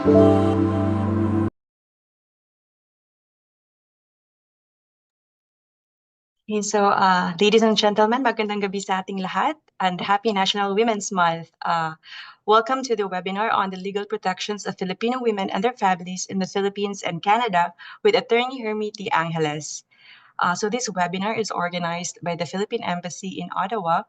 Okay, so ladies and gentlemen, magandang gabi sa ating lahat and happy National Women's Month. Welcome to the webinar on the legal protections of Filipino women and their families in the Philippines and Canada with attorney Hermie T. Angeles. So this webinar is organized by the Philippine Embassy in Ottawa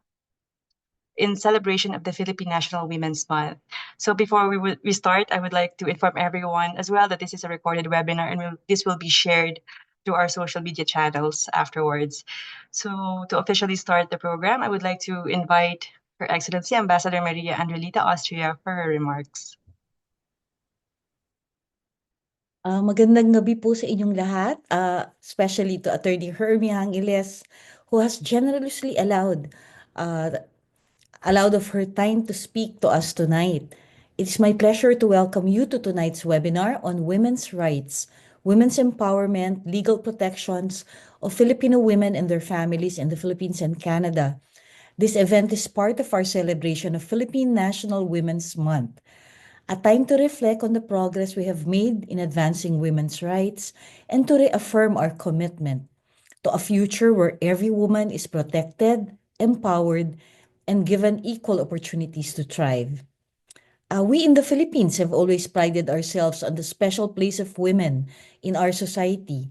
in celebration of the Philippine National Women's Month. So before we start, I would like to inform everyone as well that this is a recorded webinar and this will be shared to our social media channels afterwards. So to officially start the program, I would like to invite Her Excellency Ambassador Maria Andrelita Austria for her remarks. Magandang gabi po sa inyong lahat, especially to Attorney Hermie Angeles, who has generously allowed of her time to speak to us tonight. It is my pleasure to welcome you to tonight's webinar on women's rights, women's empowerment, legal protections of Filipino women and their families in the Philippines and Canada. This event is part of our celebration of Philippine National Women's Month, a time to reflect on the progress we have made in advancing women's rights and to reaffirm our commitment to a future where every woman is protected, empowered, and given equal opportunities to thrive. We in the Philippines have always prided ourselves on the special place of women in our society.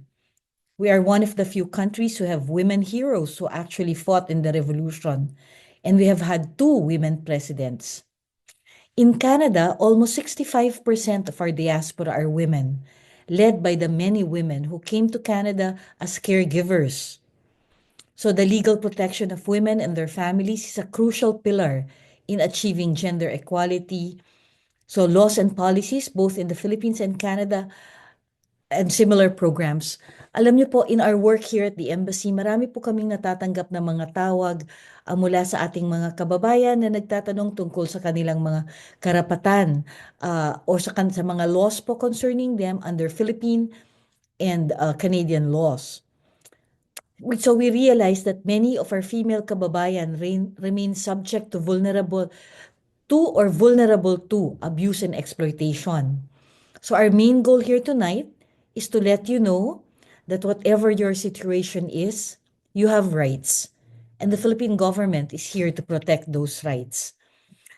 We are one of the few countries who have women heroes who actually fought in the revolution, and we have had two women presidents. In Canada, almost 65% of our diaspora are women, led by the many women who came to Canada as caregivers. So the legal protection of women and their families is a crucial pillar in achieving gender equality. So laws and policies, both in the Philippines and Canada, and similar programs. Alam niyo po, in our work here at the Embassy, marami po kaming natatanggap na mga tawag mula sa ating mga kababayan na nagtatanong tungkol sa kanilang mga karapatan or sa mga laws po concerning them under Philippine and Canadian laws. So we realize that many of our female kababayan remain subject to vulnerable to abuse and exploitation. So our main goal here tonight is to let you know that whatever your situation is, you have rights. And the Philippine government is here to protect those rights.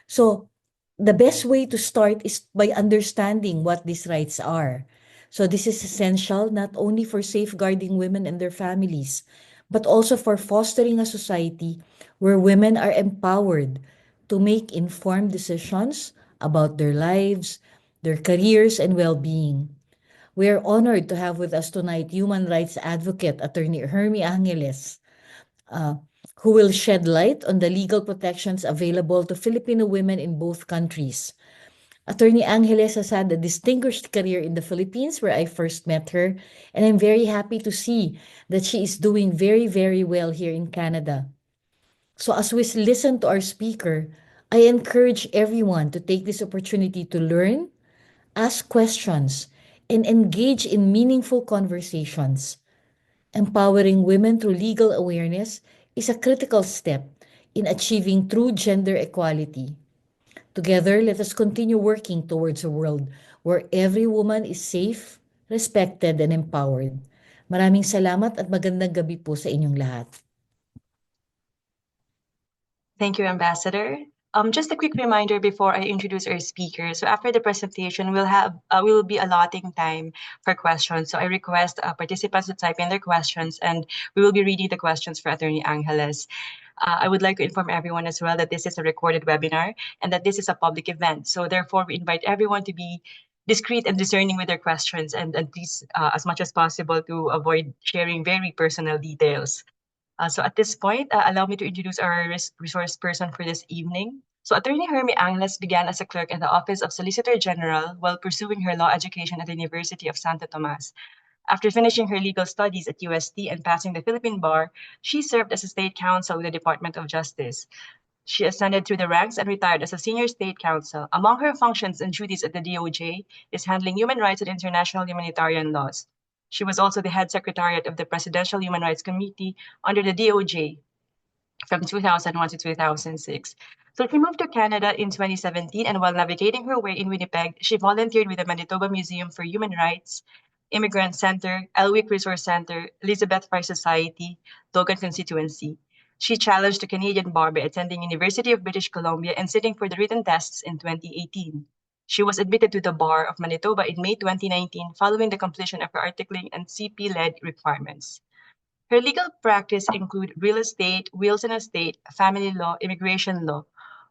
So the best way to start is by understanding what these rights are. So this is essential not only for safeguarding women and their families, but also for fostering a society where women are empowered to make informed decisions about their lives, their careers, and well-being. We are honored to have with us tonight human rights advocate Attorney Hermie Angeles, uh, who will shed light on the legal protections available to Filipino women in both countries. Attorney Angeles has had a distinguished career in the Philippines where I first met her, and I'm very happy to see that she is doing very, very well here in Canada. So as we listen to our speaker, I encourage everyone to take this opportunity to learn, ask questions, and engage in meaningful conversations. Empowering women through legal awareness is a critical step in achieving true gender equality. Together, let us continue working towards a world where every woman is safe, respected, and empowered. Maraming salamat at magandang gabi po sa inyong lahat. Thank you, Ambassador. Just a quick reminder before I introduce our speaker. So after the presentation, we will be allotting time for questions. So I request participants to type in their questions, and we will be reading the questions for Attorney Angeles. I would like to inform everyone as well that this is a recorded webinar and that this is a public event. So therefore, we invite everyone to be discreet and discerning with their questions, and please, as much as possible, to avoid sharing very personal details. So at this point, allow me to introduce our resource person for this evening. So Attorney Hermie Angeles began as a clerk in the Office of Solicitor General while pursuing her law education at the University of Santo Tomas. After finishing her legal studies at UST and passing the Philippine Bar, she served as a state counsel with the Department of Justice. She ascended through the ranks and retired as a senior state counsel. Among her functions and duties at the DOJ is handling human rights and international humanitarian laws. She was also the head secretariat of the Presidential Human Rights Committee under the DOJ from 2001 to 2006. So she moved to Canada in 2017, and while navigating her way in Winnipeg, she volunteered with the Manitoba Museum for Human Rights, Immigrant Center, Elwick Resource Center, Elizabeth Fry Society, Logan Constituency. She challenged the Canadian bar by attending University of British Columbia and sitting for the written tests in 2018. She was admitted to the bar of Manitoba in May 2019 following the completion of her articling and CP-led requirements. Her legal practice include real estate, wills and estate, family law, immigration law.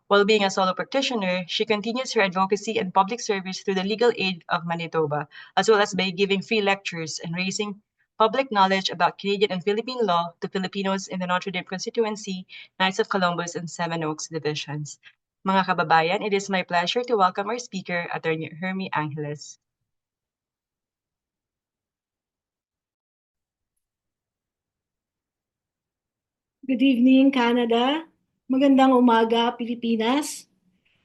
While being a solo practitioner, she continues her advocacy and public service through the Legal Aid of Manitoba, as well as by giving free lectures and raising public knowledge about Canadian and Philippine law to Filipinos in the Notre Dame constituency, Knights of Columbus, and Seven Oaks divisions. Mga kababayan, it is my pleasure to welcome our speaker, Attorney Hermie Angeles. Good evening, Canada. Magandang umaga, Pilipinas.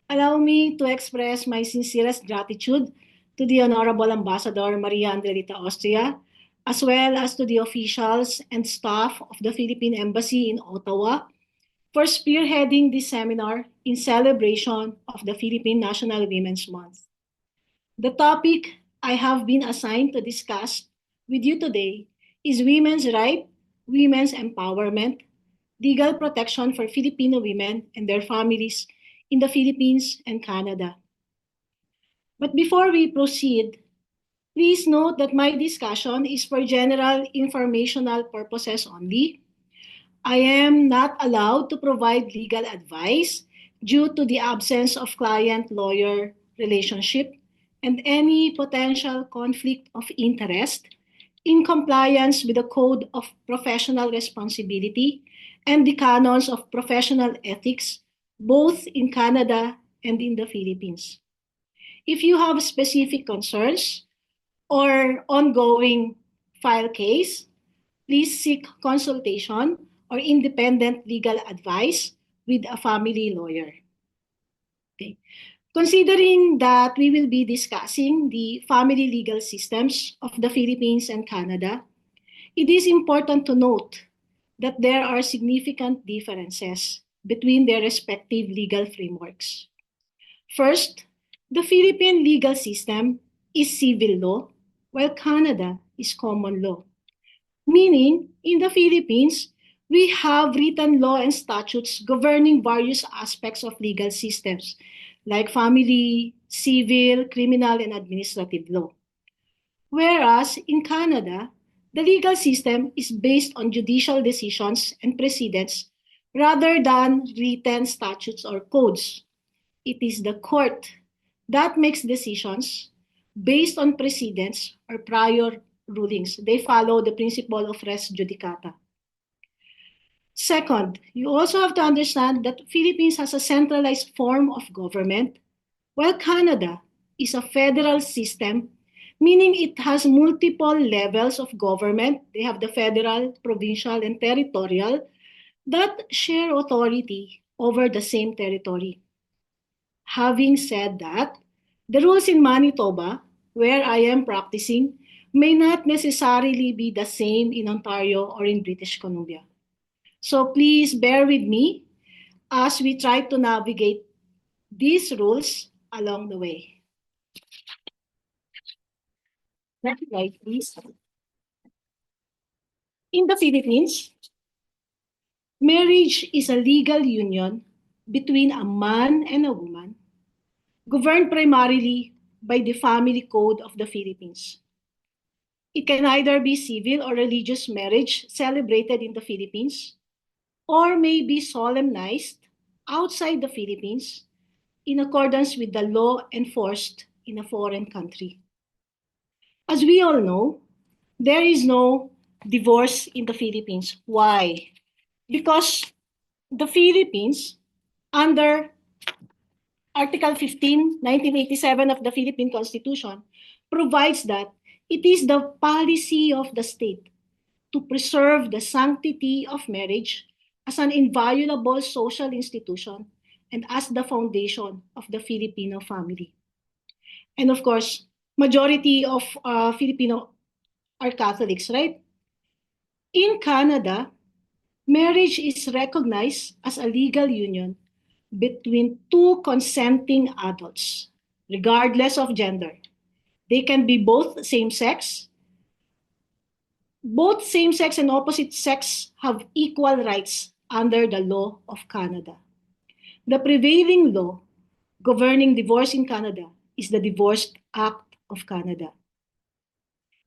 Allow me to express my sincerest gratitude to the Honorable Ambassador Maria Andrelita Austria, as well as to the officials and staff of the Philippine Embassy in Ottawa for spearheading this seminar in celebration of the Philippine National Women's Month. The topic I have been assigned to discuss with you today is women's rights, women's empowerment, legal protection for Filipino women and their families in the Philippines and Canada. But before we proceed, please note that my discussion is for general informational purposes only. I am not allowed to provide legal advice due to the absence of client-lawyer relationship and any potential conflict of interest in compliance with the Code of Professional Responsibility and the canons of professional ethics, both in Canada and in the Philippines. If you have specific concerns or ongoing file case, please seek consultation or independent legal advice with a family lawyer. Okay. Considering that we will be discussing the family legal systems of the Philippines and Canada, it is important to note that there are significant differences between their respective legal frameworks. First, the Philippine legal system is civil law, while Canada is common law. Meaning, in the Philippines, we have written law and statutes governing various aspects of legal systems, like family, civil, criminal, and administrative law. Whereas in Canada, the legal system is based on judicial decisions and precedents rather than written statutes or codes. It is the court that makes decisions based on precedents or prior rulings. They follow the principle of res judicata. Second, you also have to understand that Philippines has a centralized form of government, while Canada is a federal system, meaning it has multiple levels of government. They have the federal, provincial, and territorial that share authority over the same territory. Having said that, the rules in Manitoba, where I am practicing, may not necessarily be the same in Ontario or in British Columbia. So please bear with me as we try to navigate these rules along the way. Next slide, please. In the Philippines, marriage is a legal union between a man and a woman, governed primarily by the Family Code of the Philippines. It can either be civil or religious marriage celebrated in the Philippines, or may be solemnized outside the Philippines in accordance with the law enforced in a foreign country. As we all know, there is no divorce in the Philippines. Why? Because the Philippines, under Article 15, 1987 of the Philippine Constitution, provides that it is the policy of the state to preserve the sanctity of marriage as an inviolable social institution and as the foundation of the Filipino family. And of course, majority of Filipino are Catholics, right? In Canada, marriage is recognized as a legal union between two consenting adults, regardless of gender. They can be both same-sex. Both same-sex and opposite sex have equal rights under the law of Canada. The prevailing law governing divorce in Canada is the Divorce Act of Canada.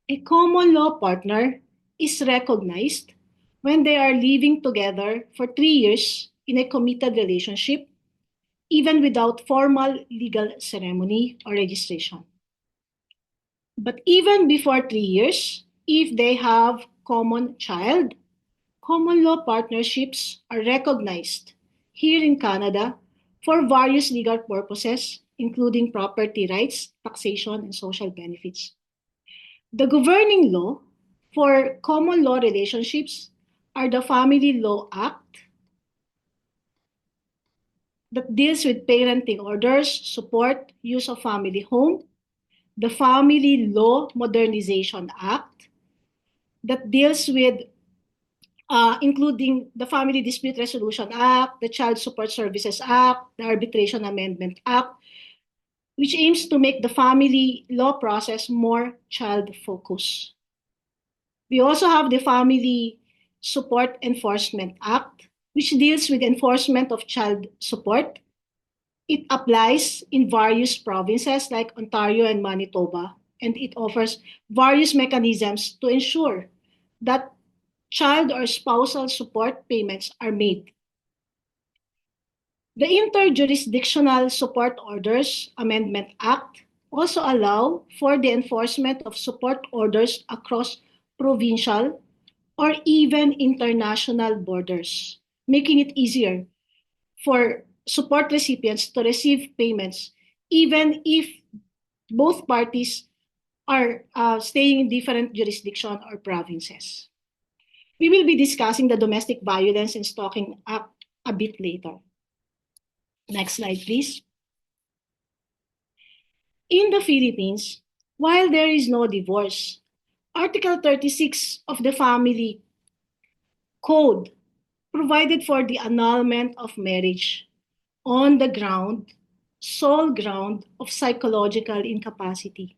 A common law partner is recognized when they are living together for 3 years in a committed relationship, even without formal legal ceremony or registration. But even before 3 years, if they have common child, common law partnerships are recognized here in Canada for various legal purposes, including property rights, taxation, and social benefits. The governing law for common law relationships are the Family Law Act that deals with parenting orders, support, use of family home, the Family Law Modernization Act that deals with including the Family Dispute Resolution Act, the Child Support Services Act, the Arbitration Amendment Act, which aims to make the family law process more child-focused. We also have the Family Support Enforcement Act, which deals with enforcement of child support. It applies in various provinces like Ontario and Manitoba, and it offers various mechanisms to ensure that child or spousal support payments are made. The Interjurisdictional Support Orders Amendment Act also allow for the enforcement of support orders across provincial or even international borders, making it easier for support recipients to receive payments even if both parties are staying in different jurisdictions or provinces. We will be discussing the Domestic Violence and Stalking Act a bit later. Next slide, please. In the Philippines, while there is no divorce, Article 36 of the Family Code provided for the annulment of marriage on the sole ground of psychological incapacity.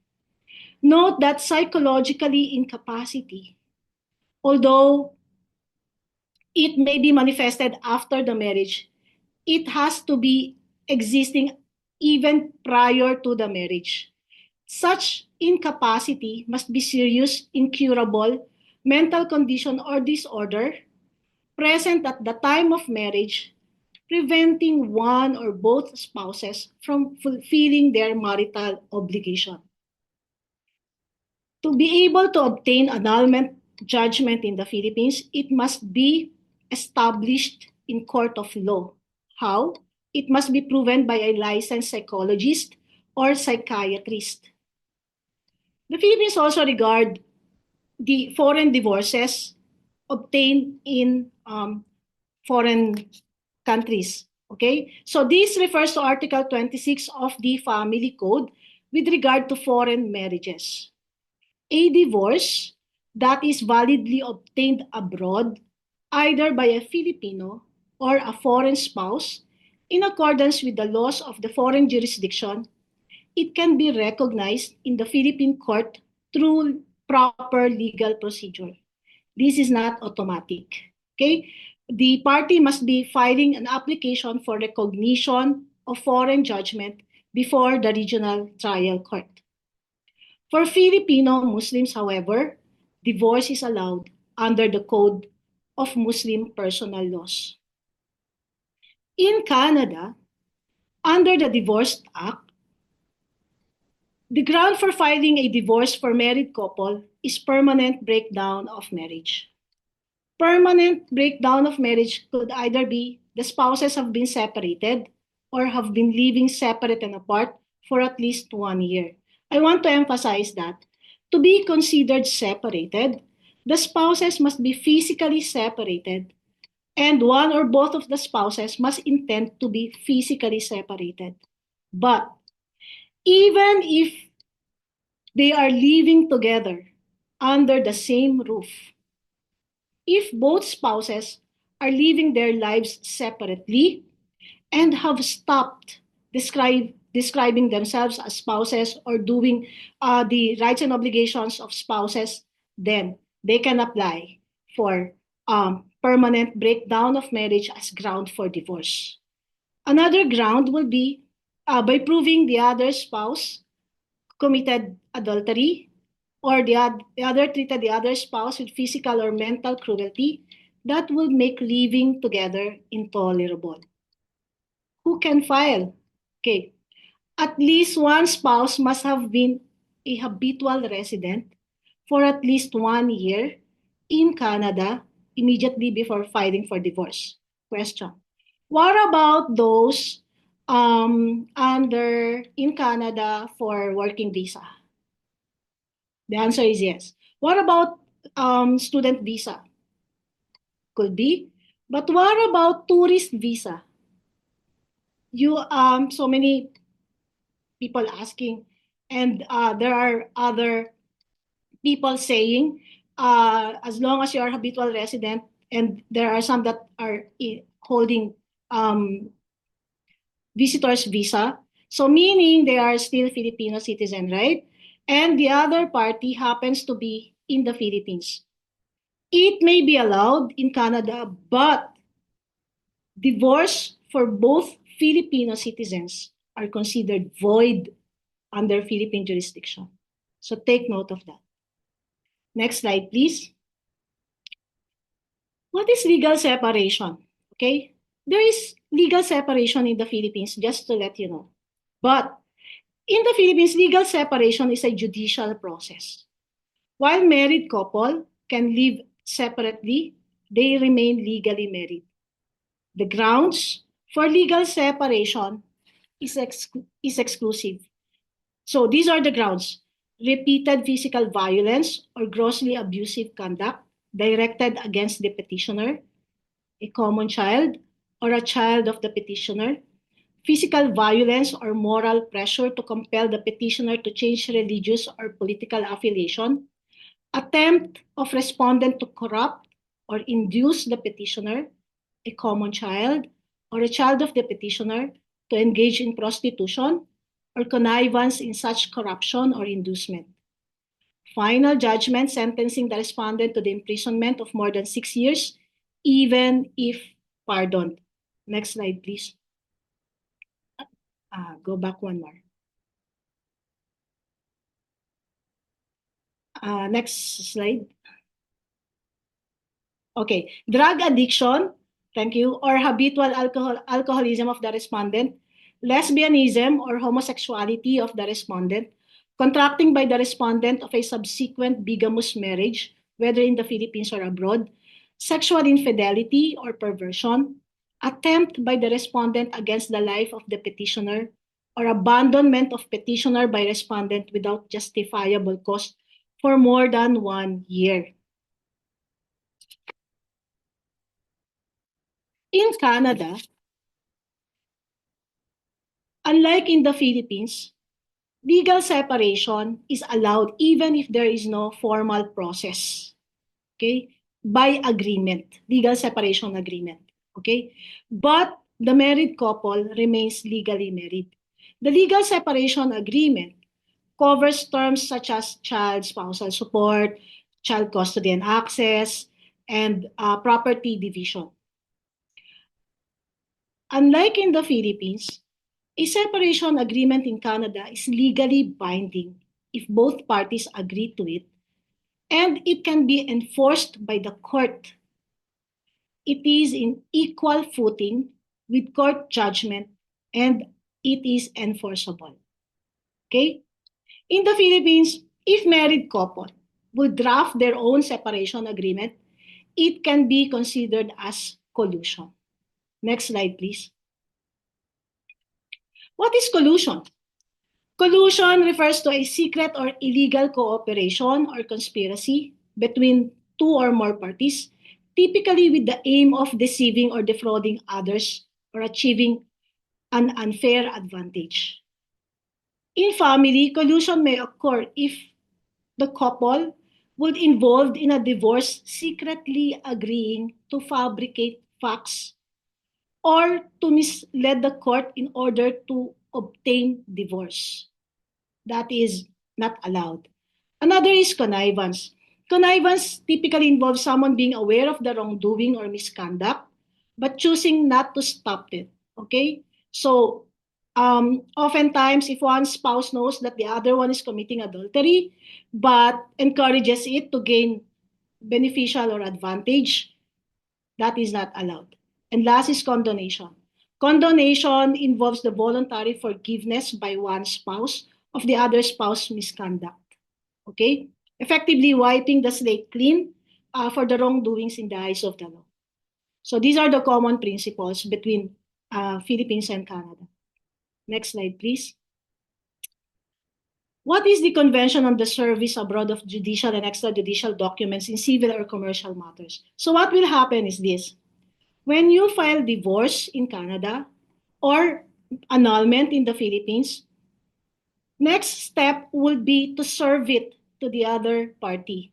Note that psychologically incapacity, although it may be manifested after the marriage, it has to be existing even prior to the marriage. Such incapacity must be serious, incurable, mental condition or disorder present at the time of marriage, preventing one or both spouses from fulfilling their marital obligation. To be able to obtain annulment judgment in the Philippines, it must be established in court of law. How? It must be proven by a licensed psychologist or psychiatrist. The Philippines also regard the foreign divorces obtained in foreign countries. Okay, so this refers to Article 26 of the Family Code with regard to foreign marriages. A divorce that is validly obtained abroad, either by a Filipino or a foreign spouse, in accordance with the laws of the foreign jurisdiction, it can be recognized in the Philippine court through proper legal procedure. This is not automatic. Okay? The party must be filing an application for recognition of foreign judgment before the regional trial court. For Filipino Muslims, however, divorce is allowed under the Code of Muslim Personal Laws. In Canada, under the Divorce Act, the ground for filing a divorce for married couple is permanent breakdown of marriage. Permanent breakdown of marriage could either be the spouses have been separated or have been living separate and apart for at least 1 year. I want to emphasize that to be considered separated, the spouses must be physically separated, and one or both of the spouses must intend to be physically separated. But even if they are living together under the same roof, if both spouses are living their lives separately and have stopped describing themselves as spouses or doing the rights and obligations of spouses, then they can apply for permanent breakdown of marriage as ground for divorce. Another ground will be by proving the other spouse committed adultery, or the other treated the other spouse with physical or mental cruelty that will make living together intolerable. Who can file? Okay. At least one spouse must have been a habitual resident for at least 1 year in Canada immediately before filing for divorce. Question. What about those under in Canada for working visa? The answer is yes. What about student visa? Could be. But what about tourist visa? So many people asking, and there are other people saying, as long as you are habitual resident, and there are some that are holding visitors visa, so meaning they are still Filipino citizen, right? And the other party happens to be in the Philippines. It may be allowed in Canada, but divorce for both Filipino citizens are considered void under Philippine jurisdiction. So take note of that. Next slide, please. What is legal separation? Okay, there is legal separation in the Philippines, just to let you know. But in the Philippines, legal separation is a judicial process. While married couple can live separately, they remain legally married. The grounds for legal separation is exclusive. So these are the grounds: repeated physical violence or grossly abusive conduct directed against the petitioner, a common child, or a child of the petitioner, physical violence or moral pressure to compel the petitioner to change religious or political affiliation, attempt of respondent to corrupt or induce the petitioner, a common child, or a child of the petitioner to engage in prostitution or connivance in such corruption or inducement. Final judgment sentencing the respondent to the imprisonment of more than 6 years, even if pardoned. Next slide, please. Go back one more. Next slide. Okay, drug addiction, thank you, or habitual alcoholism of the respondent, lesbianism or homosexuality of the respondent, contracting by the respondent of a subsequent bigamous marriage, whether in the Philippines or abroad, sexual infidelity or perversion, attempt by the respondent against the life of the petitioner, or abandonment of petitioner by respondent without justifiable cause for more than 1 year. In Canada, unlike in the Philippines, legal separation is allowed even if there is no formal process, okay, by agreement, legal separation agreement, okay? But the married couple remains legally married. The legal separation agreement covers terms such as child spousal support, child custody and access, and property division. Unlike in the Philippines, a separation agreement in Canada is legally binding if both parties agree to it, and it can be enforced by the court. It is in equal footing with court judgment, and it is enforceable. Okay? In the Philippines, if married couple would draft their own separation agreement, it can be considered as collusion. Next slide, please. What is collusion? Collusion refers to a secret or illegal cooperation or conspiracy between two or more parties, typically with the aim of deceiving or defrauding others or achieving an unfair advantage. In family, collusion may occur if the couple would involved in a divorce secretly agreeing to fabricate facts or to mislead the court in order to obtain divorce. That is not allowed. Another is connivance. Connivance typically involves someone being aware of the wrongdoing or misconduct, but choosing not to stop it. Okay? So, oftentimes, if one spouse knows that the other one is committing adultery, but encourages it to gain beneficial or advantage, that is not allowed. And last is condonation. Condonation involves the voluntary forgiveness by one spouse of the other spouse's misconduct. Okay? Effectively wiping the slate clean for the wrongdoings in the eyes of the law. So these are the common principles between Philippines and Canada. Next slide, please. What is the Convention on the Service Abroad of Judicial and Extrajudicial Documents in Civil or Commercial Matters? So what will happen is this. When you file divorce in Canada or annulment in the Philippines, next step would be to serve it to the other party.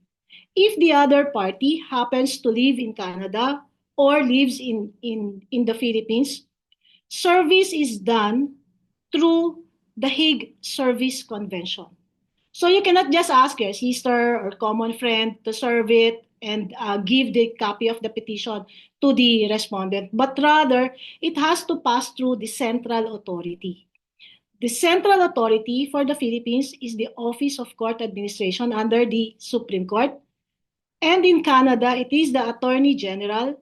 If the other party happens to live in Canada or lives in the Philippines, service is done through the Hague Service Convention. So you cannot just ask your sister or common friend to serve it and give the copy of the petition to the respondent, but rather it has to pass through the central authority. The central authority for the Philippines is the Office of Court Administration under the Supreme Court. And in Canada, it is the Attorney General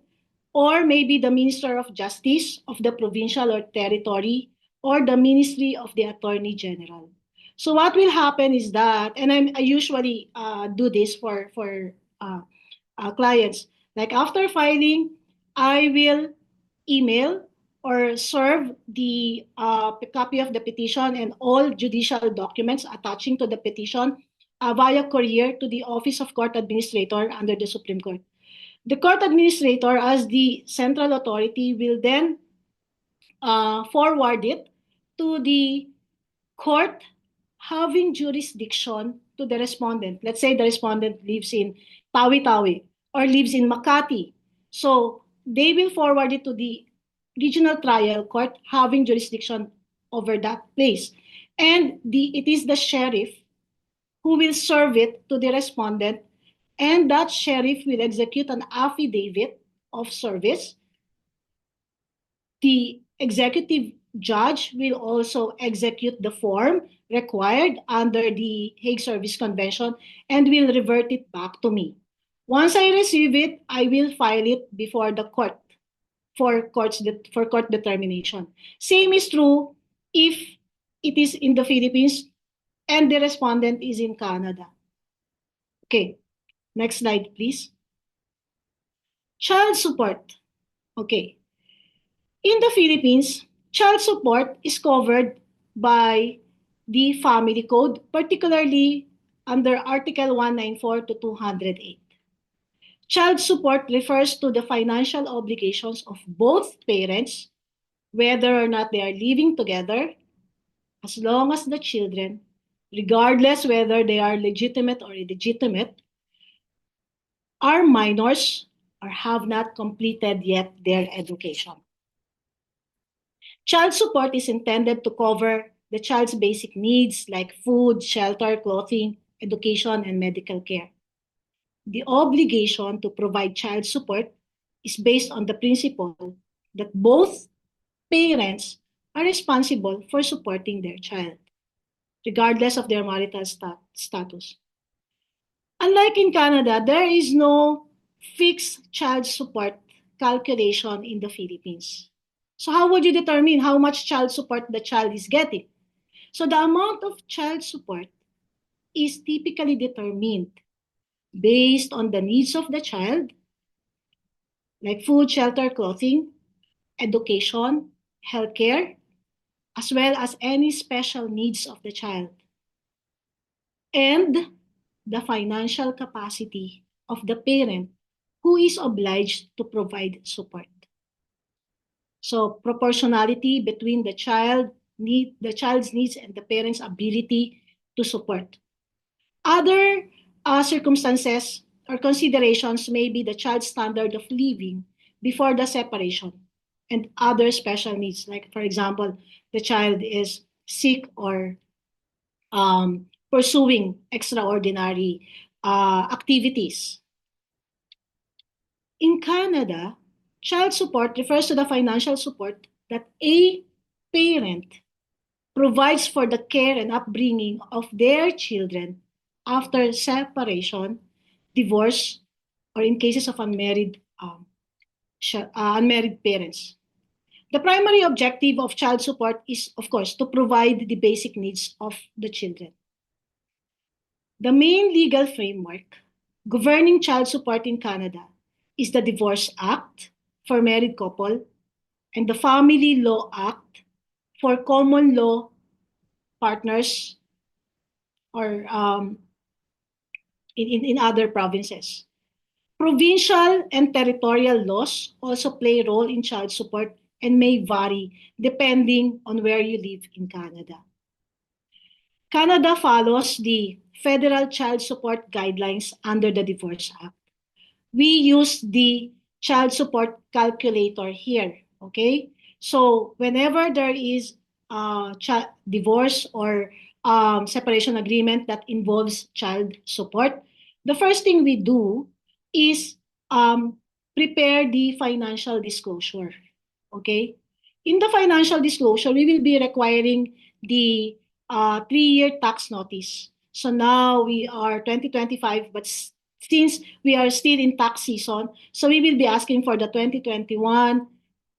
or maybe the Minister of Justice of the provincial or territory or the Ministry of the Attorney General. So what will happen is that, and I usually do this for clients, like after filing, I will email or serve the copy of the petition and all judicial documents attaching to the petition via courier to the Office of Court Administrator under the Supreme Court. The court administrator, as the central authority, will then forward it to the court having jurisdiction to the respondent. Let's say the respondent lives in Tawi-Tawi or lives in Makati. So they will forward it to the regional trial court having jurisdiction over that place. And it is the sheriff who will serve it to the respondent, and that sheriff will execute an affidavit of service. The executive judge will also execute the form required under the Hague Service Convention and will revert it back to me. Once I receive it, I will file it before the court for court determination. Same is true if it is in the Philippines and the respondent is in Canada. Okay, next slide, please. Child support. Okay. In the Philippines, child support is covered by the Family Code, particularly under Article 194 to 208. Child support refers to the financial obligations of both parents, whether or not they are living together, as long as the children, regardless whether they are legitimate or illegitimate, are minors or have not completed yet their education. Child support is intended to cover the child's basic needs like food, shelter, clothing, education, and medical care. The obligation to provide child support is based on the principle that both parents are responsible for supporting their child, regardless of their marital status. Unlike in Canada, there is no fixed child support calculation in the Philippines. So how would you determine how much child support the child is getting? So the amount of child support is typically determined based on the needs of the child, like food, shelter, clothing, education, healthcare, as well as any special needs of the child, and the financial capacity of the parent who is obliged to provide support. So proportionality between the child's needs and the parent's ability to support. Other circumstances or considerations may be the child's standard of living before the separation and other special needs, like, for example, the child is sick or pursuing extraordinary activities. In Canada, child support refers to the financial support that a parent provides for the care and upbringing of their children after separation, divorce, or in cases of unmarried parents. The primary objective of child support is, of course, to provide the basic needs of the children. The main legal framework governing child support in Canada is the Divorce Act for married couple and the Family Law Act for common law partners or in other provinces. Provincial and territorial laws also play a role in child support and may vary depending on where you live in Canada. Canada follows the Federal Child Support Guidelines under the Divorce Act. We use the child support calculator here, okay? So whenever there is divorce or separation agreement that involves child support, the first thing we do is prepare the financial disclosure, okay? In the financial disclosure, we will be requiring the 3-year tax notice. So now we are 2025, but since we are still in tax season, so we will be asking for the 2021,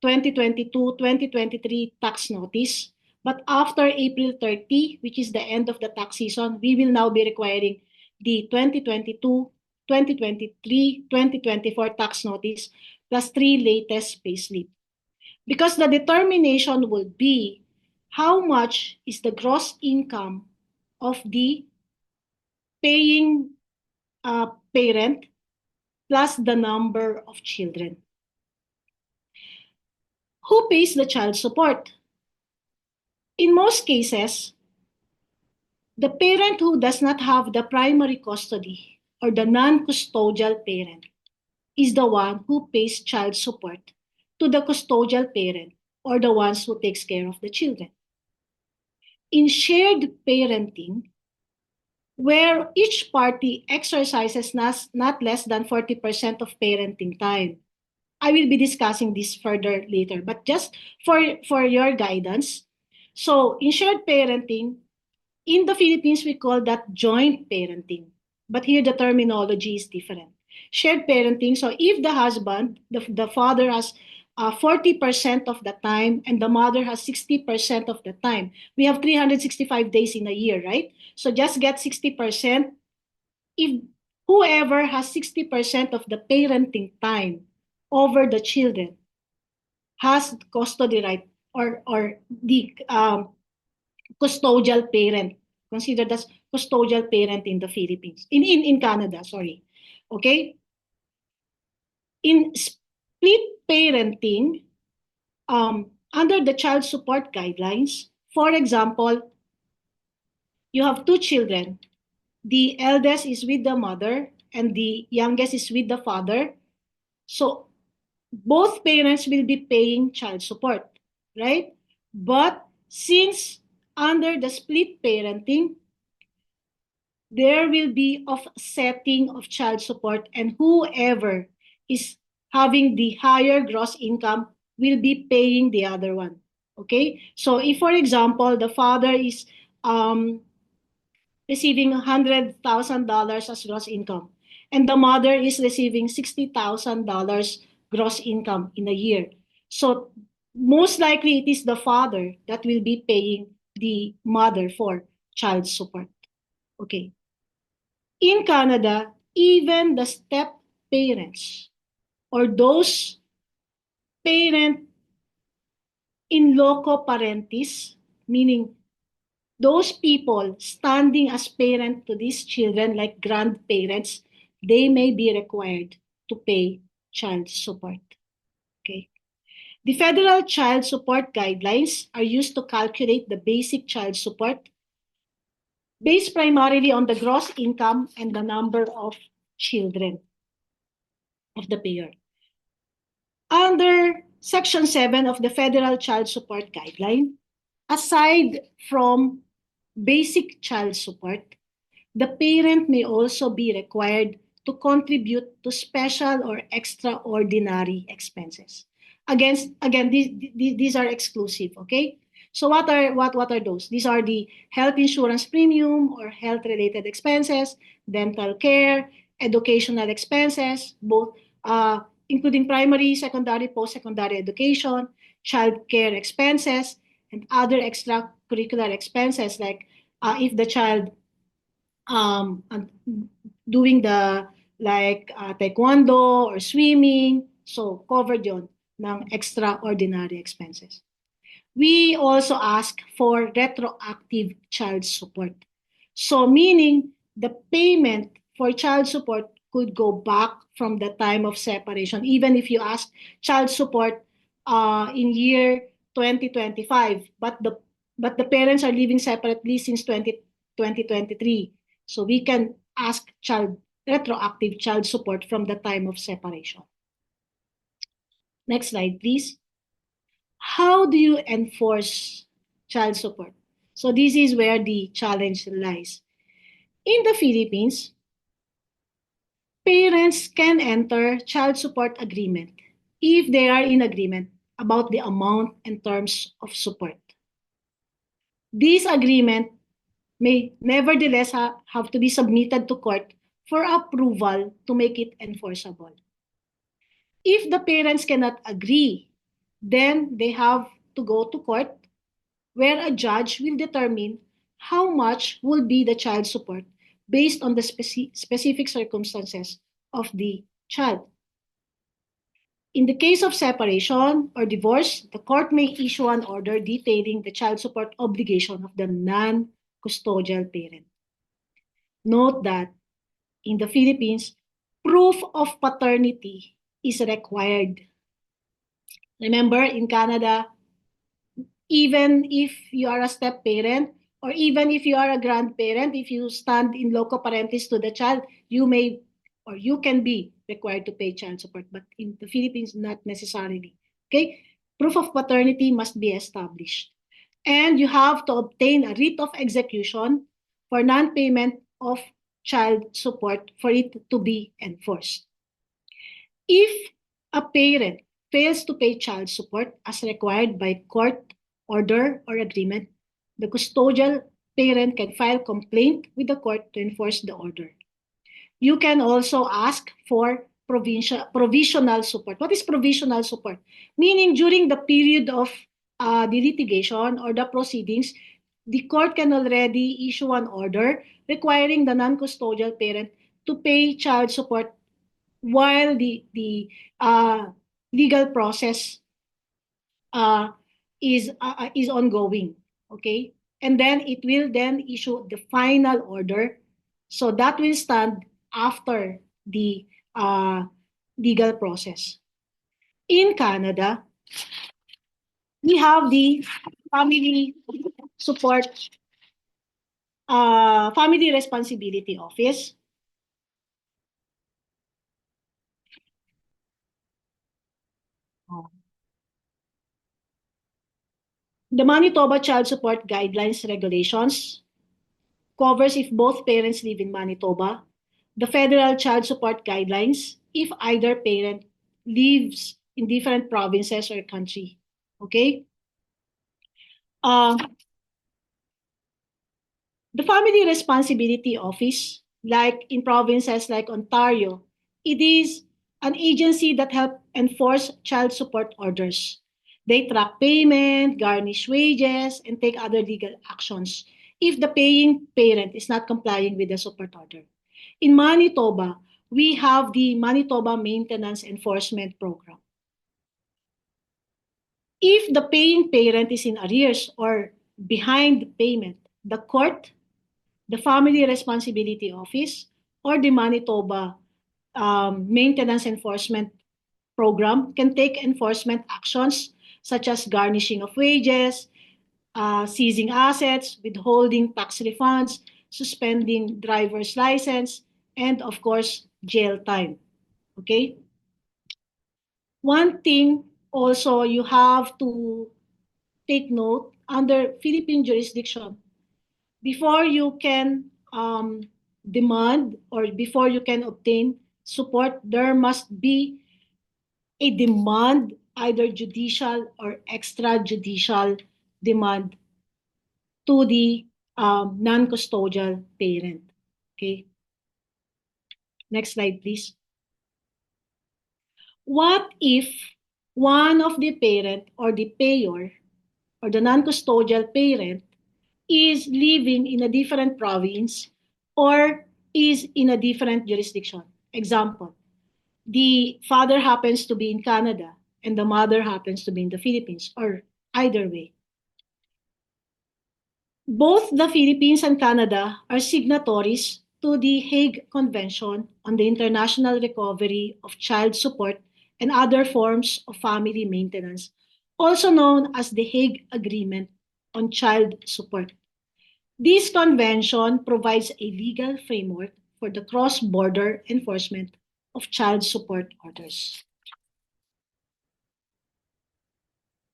2022, 2023 tax notice. But after April 30, which is the end of the tax season, we will now be requiring the 2022, 2023, 2024 tax notice plus 3 latest payslip. Because the determination will be how much is the gross income of the paying parent plus the number of children. Who pays the child support? In most cases, the parent who does not have the primary custody or the non-custodial parent is the one who pays child support to the custodial parent or the ones who takes care of the children. In shared parenting, where each party exercises not less than 40% of parenting time. I will be discussing this further later, but just for your guidance. So in shared parenting, in the Philippines, we call that joint parenting. But here the terminology is different. Shared parenting, so if the husband, the father has 40% of the time and the mother has 60% of the time. We have 365 days in a year, right? So just get 60%. If whoever has 60% of the parenting time over the children has custody right or the custodial parent, considered as custodial parent in the Philippines, in Canada, sorry. Okay? In split parenting, under the child support guidelines, for example, you have 2 children. The eldest is with the mother and the youngest is with the father. So both parents will be paying child support, right? But since under the split parenting, there will be offsetting of child support, and whoever is having the higher gross income will be paying the other one. Okay? So if, for example, the father is receiving $100,000 as gross income, and the mother is receiving $60,000 gross income in a year. So most likely it is the father that will be paying the mother for child support. Okay. In Canada, even the step parents or those parent in loco parentis, meaning those people standing as parent to these children like grandparents, they may be required to pay child support. Okay. The federal child support guidelines are used to calculate the basic child support based primarily on the gross income and the number of children of the payer. Under Section 7 of the Federal Child Support Guideline, aside from basic child support, the parent may also be required to contribute to special or extraordinary expenses. Again, these are exclusive, okay? So what are those? These are the health insurance premium or health-related expenses, dental care, educational expenses, both including primary, secondary, post-secondary education, child care expenses, and other extracurricular expenses like if the child doing the taekwondo or swimming, so covered yon ng extraordinary expenses. We also ask for retroactive child support. So meaning the payment for child support could go back from the time of separation, even if you ask child support in year 2025, but the parents are living separately since 2023. So we can ask retroactive child support from the time of separation. Next slide, please. How do you enforce child support? So this is where the challenge lies. In the Philippines, parents can enter child support agreement if they are in agreement about the amount and terms of support. This agreement may nevertheless have to be submitted to court for approval to make it enforceable. If the parents cannot agree, then they have to go to court where a judge will determine how much will be the child support based on the specific circumstances of the child. In the case of separation or divorce, the court may issue an order detailing the child support obligation of the non-custodial parent. Note that in the Philippines, proof of paternity is required. Remember, in Canada, even if you are a step-parent or even if you are a grandparent, if you stand in loco parentis to the child, you may or you can be required to pay child support. But in the Philippines, not necessarily. Okay? Proof of paternity must be established. And you have to obtain a writ of execution for non-payment of child support for it to be enforced. If a parent fails to pay child support as required by court order or agreement, the custodial parent can file complaint with the court to enforce the order. You can also ask for provisional support. What is provisional support? Meaning during the period of the litigation or the proceedings, the court can already issue an order requiring the non-custodial parent to pay child support while the legal process is ongoing. Okay, and then it will then issue the final order. So that will stand after the legal process. In Canada, we have the Family Support, Family Responsibility Office. The Manitoba Child Support Guidelines Regulations covers if both parents live in Manitoba. The Federal Child Support Guidelines, if either parent lives in different provinces or country. Okay? The Family Responsibility Office, like in provinces like Ontario, it is an agency that helps enforce child support orders. They track payment, garnish wages, and take other legal actions if the paying parent is not complying with the support order. In Manitoba, we have the Manitoba Maintenance Enforcement Program. If the paying parent is in arrears or behind payment, the court, the Family Responsibility Office, or the Manitoba Maintenance Enforcement Program can take enforcement actions such as garnishing of wages, seizing assets, withholding tax refunds, suspending driver's license, and of course, jail time. Okay? One thing also you have to take note under Philippine jurisdiction, before you can demand or before you can obtain support, there must be a demand, either judicial or extrajudicial demand to the non-custodial parent. Okay. Next slide, please. What if one of the parent or the payor or the non-custodial parent is living in a different province or is in a different jurisdiction? Example, the father happens to be in Canada and the mother happens to be in the Philippines, or either way. Both the Philippines and Canada are signatories to the Hague Convention on the International Recovery of Child Support and Other Forms of Family Maintenance, also known as the Hague Agreement on Child Support. This convention provides a legal framework for the cross-border enforcement of child support orders.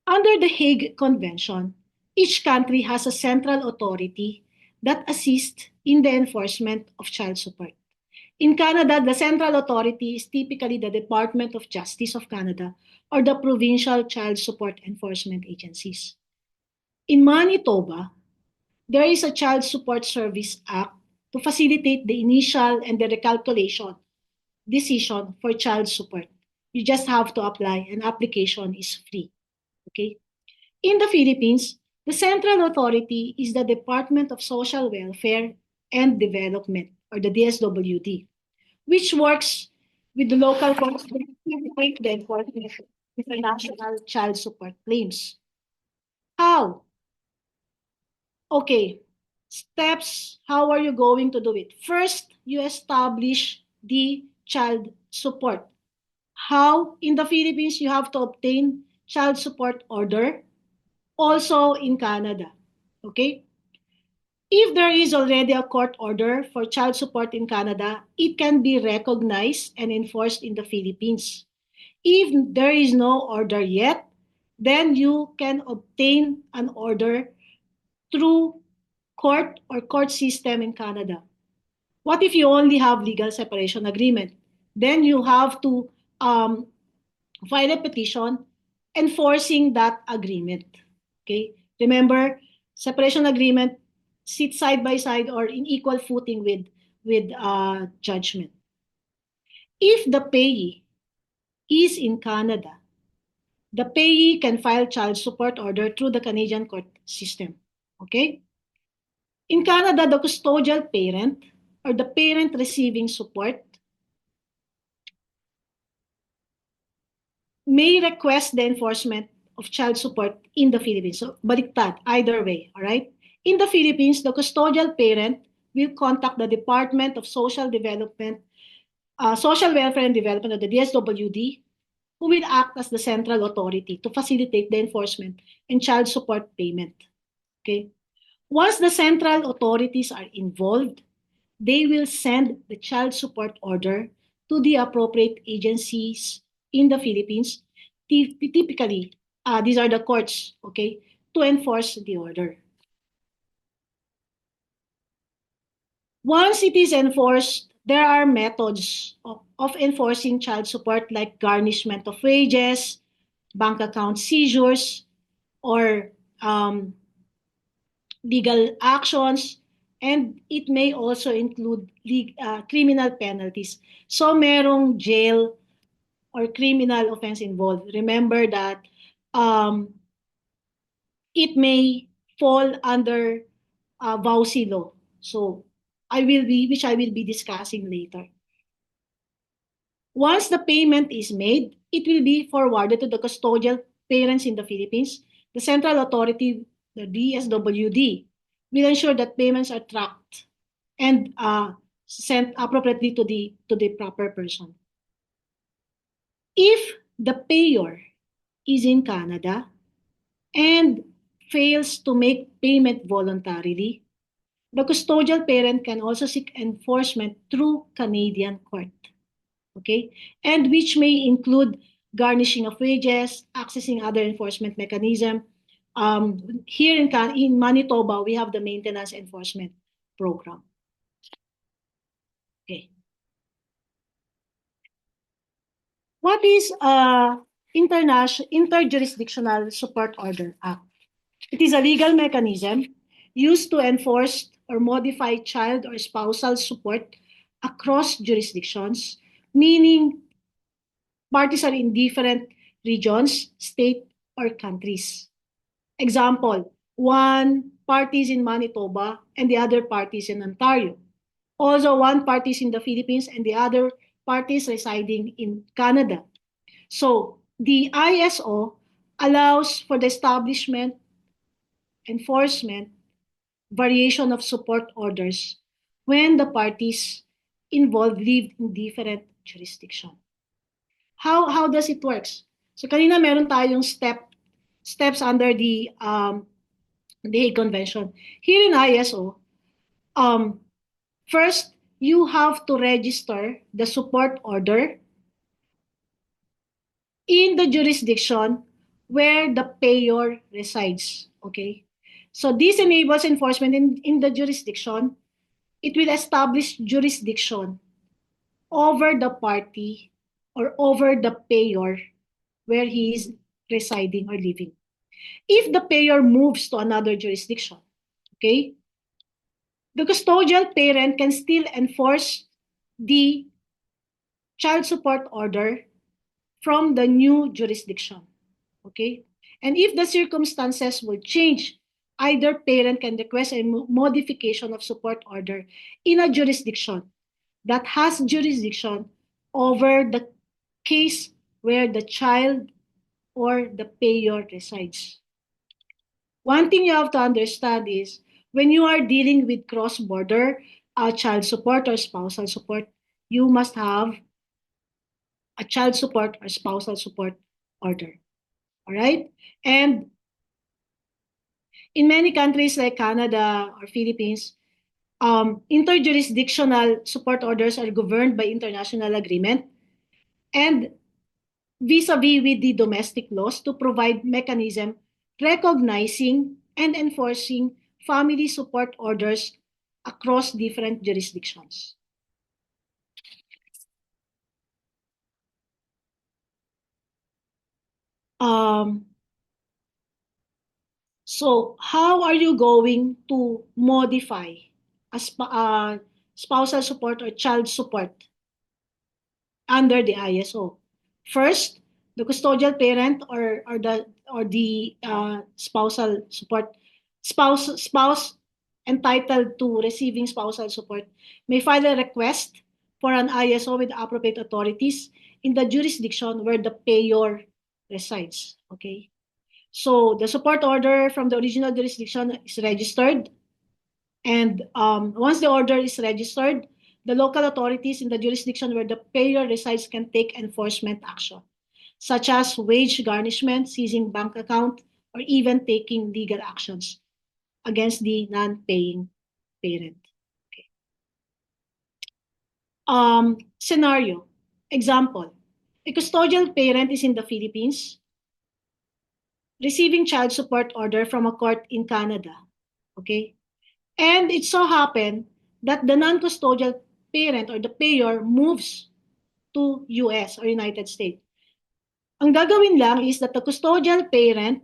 Under the Hague Convention, each country has a central authority that assists in the enforcement of child support. In Canada, the central authority is typically the Department of Justice of Canada or the provincial child support enforcement agencies. In Manitoba, there is a Child Support Service Act to facilitate the initial and the recalculation decision for child support. You just have to apply, and application is free. Okay? In the Philippines, the central authority is the Department of Social Welfare and Development, or the DSWD, which works with the local courts to facilitate the enforcement of international child support claims. How? Okay, steps, how are you going to do it? First, you establish the child support. How? In the Philippines, you have to obtain child support order, also in Canada. Okay? If there is already a court order for child support in Canada, it can be recognized and enforced in the Philippines. If there is no order yet, then you can obtain an order through court or court system in Canada. What if you only have legal separation agreement? Then you have to file a petition enforcing that agreement. Okay? Remember, separation agreement sit side by side or in equal footing with judgment. If the payee is in Canada, the payee can file child support order through the Canadian court system. Okay? In Canada, the custodial parent or the parent receiving support may request the enforcement of child support in the Philippines. So, baliktad, either way, all right? In the Philippines, the custodial parent will contact the Department of Social Development, Social Welfare and Development, of the DSWD, who will act as the central authority to facilitate the enforcement and child support payment. Okay? Once the central authorities are involved, they will send the child support order to the appropriate agencies in the Philippines. Typically, these are the courts, okay, to enforce the order. Once it is enforced, there are methods of enforcing child support like garnishment of wages, bank account seizures, or legal actions, and it may also include criminal penalties. So merong jail or criminal offense involved. Remember that it may fall under VAUSI law. So which I will be discussing later. Once the payment is made, it will be forwarded to the custodial parents in the Philippines. The central authority, the DSWD, will ensure that payments are tracked and sent appropriately to the proper person. If the payor is in Canada and fails to make payment voluntarily, the custodial parent can also seek enforcement through Canadian court. Okay? And which may include garnishing of wages, accessing other enforcement mechanism. Here in Manitoba, we have the maintenance enforcement program. Okay. What is Interjurisdictional Support Order Act? It is a legal mechanism used to enforce or modify child or spousal support across jurisdictions, meaning parties are in different regions, state, or countries. Example, one party is in Manitoba and the other party is in Ontario. Also, one party is in the Philippines and the other party is residing in Canada. So, the ISO allows for the establishment, enforcement, variation of support orders when the parties involved lived in different jurisdiction. How does it works? So kanina meron tayong steps under the Hague Convention. Here in ISO, first you have to register the support order in the jurisdiction where the payer resides. Okay, so this enables enforcement in the jurisdiction. It will establish jurisdiction over the party or over the payer where he is residing or living. If the payer moves to another jurisdiction, okay, the custodial parent can still enforce the child support order from the new jurisdiction, okay? And if the circumstances will change, either parent can request a modification of support order in a jurisdiction that has jurisdiction over the case where the child or the payer resides. One thing you have to understand is when you are dealing with cross-border child support or spousal support, you must have a child support or spousal support order. All right? And in many countries like Canada or Philippines, interjurisdictional support orders are governed by international agreement and vis-a-vis with the domestic laws to provide mechanism recognizing and enforcing family support orders across different jurisdictions. So how are you going to modify a spousal support or child support under the ISO? First, the custodial parent or the spousal support spouse entitled to receiving spousal support may file a request for an ISO with appropriate authorities in the jurisdiction where the payer resides. Okay, so the support order from the original jurisdiction is registered, and once the order is registered, the local authorities in the jurisdiction where the payer resides can take enforcement action, such as wage garnishment, seizing bank account, or even taking legal actions against the non-paying parent. Okay. Scenario. Example. A custodial parent is in the Philippines receiving child support order from a court in Canada. Okay? And it so happened that the non-custodial parent or the payer moves to US or United States. Ang gagawin lang is that the custodial parent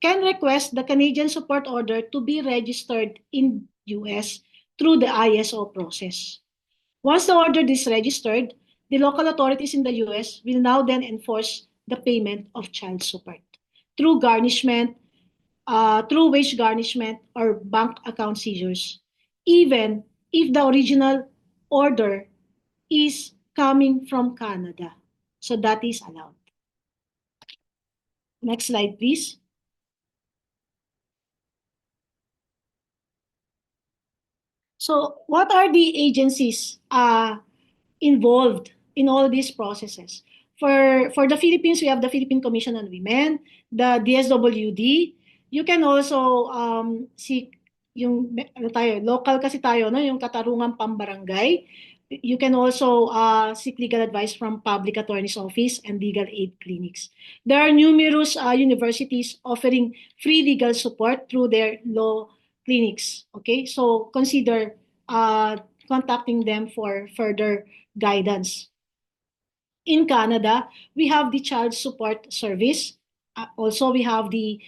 can request the Canadian support order to be registered in US through the ISO process. Once the order is registered, the local authorities in the US will now then enforce the payment of child support through garnishment, through wage garnishment or bank account seizures, even if the original order is coming from Canada. So that is allowed. Next slide, please. So what are the agencies involved in all these processes? For the Philippines, we have the Philippine Commission on Women, the DSWD. You can also seek yung local kasi tayo, no, yung Katarungan Pambarangay, You can also seek legal advice from public attorney's office and legal aid clinics. There are numerous universities offering free legal support through their law clinics. Okay, so consider contacting them for further guidance. In Canada, we have the Child Support Service. Also, we have the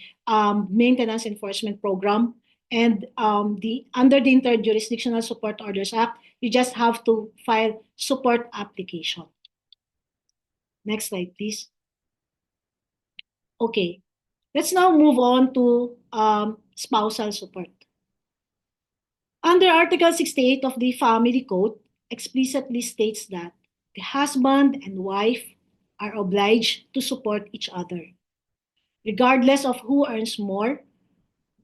Maintenance Enforcement Program, and under the Interjurisdictional Support Orders Act, you just have to file support application. Next slide, please. Okay, let's now move on to spousal support. Under Article 68 of the Family Code, explicitly states that the husband and wife are obliged to support each other. Regardless of who earns more,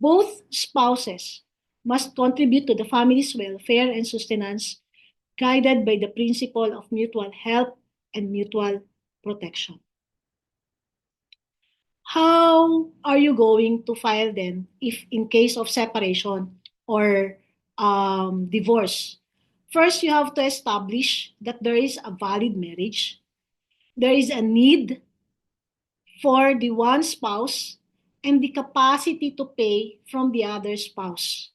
both spouses must contribute to the family's welfare and sustenance, guided by the principle of mutual help and mutual protection. How are you going to file then if in case of separation or divorce? First, you have to establish that there is a valid marriage. There is a need for the one spouse and the capacity to pay from the other spouse.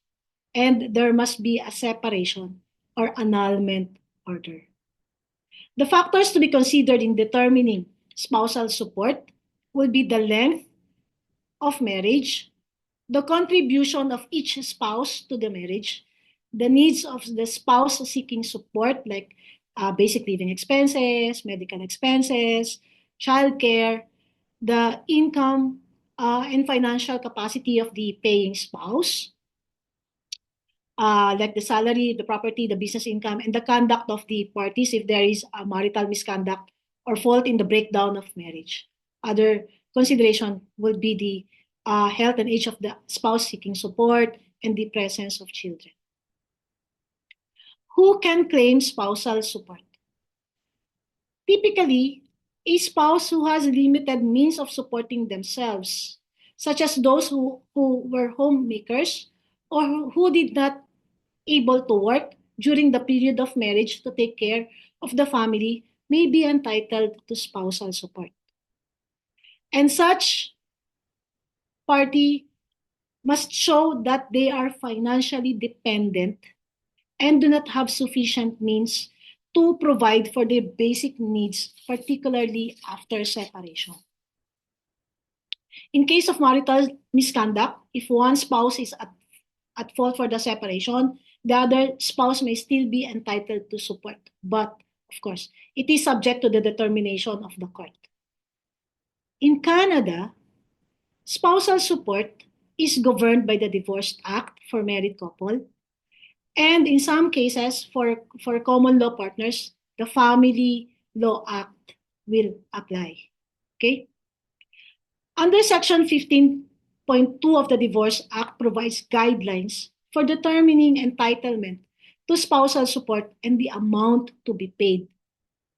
And there must be a separation or annulment order. The factors to be considered in determining spousal support will be the length of marriage, the contribution of each spouse to the marriage, the needs of the spouse seeking support, like basic living expenses, medical expenses, childcare, the income and financial capacity of the paying spouse, like the salary, the property, the business income, and the conduct of the parties if there is a marital misconduct or fault in the breakdown of marriage. Other consideration would be the health and age of the spouse seeking support and the presence of children. Who can claim spousal support? Typically, a spouse who has limited means of supporting themselves, such as those who were homemakers or who did not able to work during the period of marriage to take care of the family, may be entitled to spousal support. And such party must show that they are financially dependent and do not have sufficient means to provide for their basic needs, particularly after separation. In case of marital misconduct, if one spouse is at fault for the separation, the other spouse may still be entitled to support. But, of course, it is subject to the determination of the court. In Canada, spousal support is governed by the Divorce Act for married couple. And in some cases, for common law partners, the Family Law Act will apply. Okay? Under Section 15.2 of the Divorce Act provides guidelines for determining entitlement to spousal support and the amount to be paid,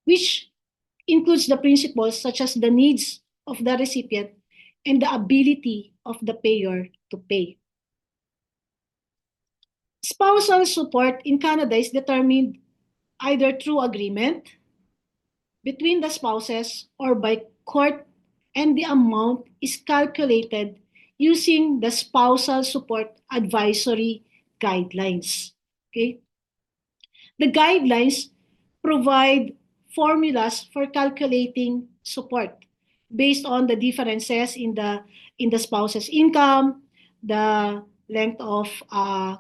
which includes the principles such as the needs of the recipient and the ability of the payer to pay. Spousal support in Canada is determined either through agreement between the spouses or by court, and the amount is calculated using the spousal support advisory guidelines. Okay? The guidelines provide formulas for calculating support based on the differences in the spouse's income, the length of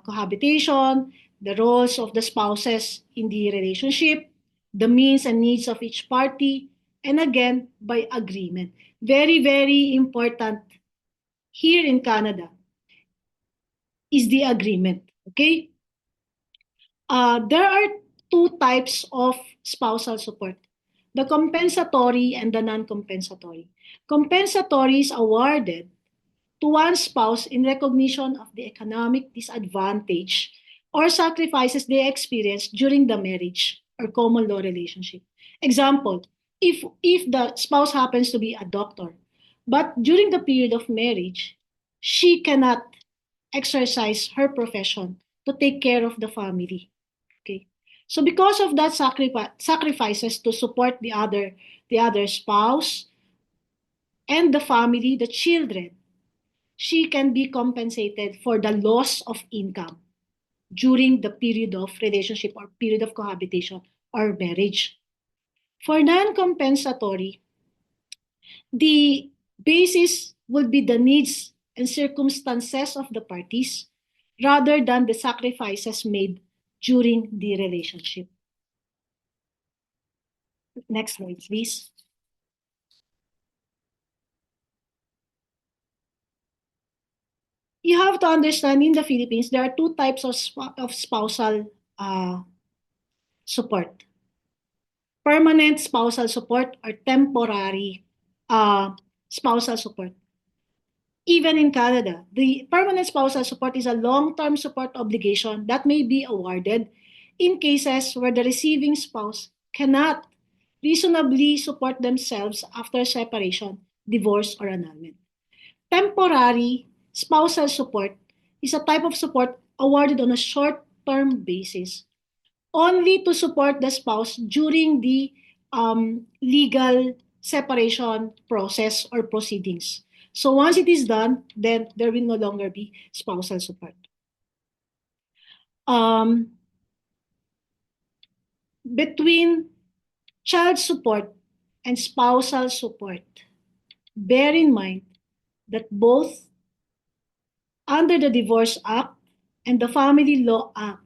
cohabitation, the roles of the spouses in the relationship, the means and needs of each party, and again, by agreement. Very, very important here in Canada is the agreement, okay? There are two types of spousal support, the compensatory and the non-compensatory. Compensatory is awarded to one spouse in recognition of the economic disadvantage or sacrifices they experienced during the marriage or common law relationship. Example, if the spouse happens to be a doctor, but during the period of marriage, she cannot exercise her profession to take care of the family. Okay, So because of that sacrifices to support the other spouse and the family, the children, she can be compensated for the loss of income during the period of relationship or period of cohabitation or marriage. For non-compensatory, the basis will be the needs and circumstances of the parties rather than the sacrifices made during the relationship. Next slide, please. You have to understand in the Philippines, there are two types of spousal support. Permanent spousal support or temporary spousal support. Even in Canada, the permanent spousal support is a long-term support obligation that may be awarded in cases where the receiving spouse cannot reasonably support themselves after separation, divorce, or annulment. Temporary spousal support is a type of support awarded on a short-term basis only to support the spouse during the legal separation process or proceedings. So once it is done, then there will no longer be spousal support. Between child support and spousal support, bear in mind that both under the Divorce Act and the Family Law Act,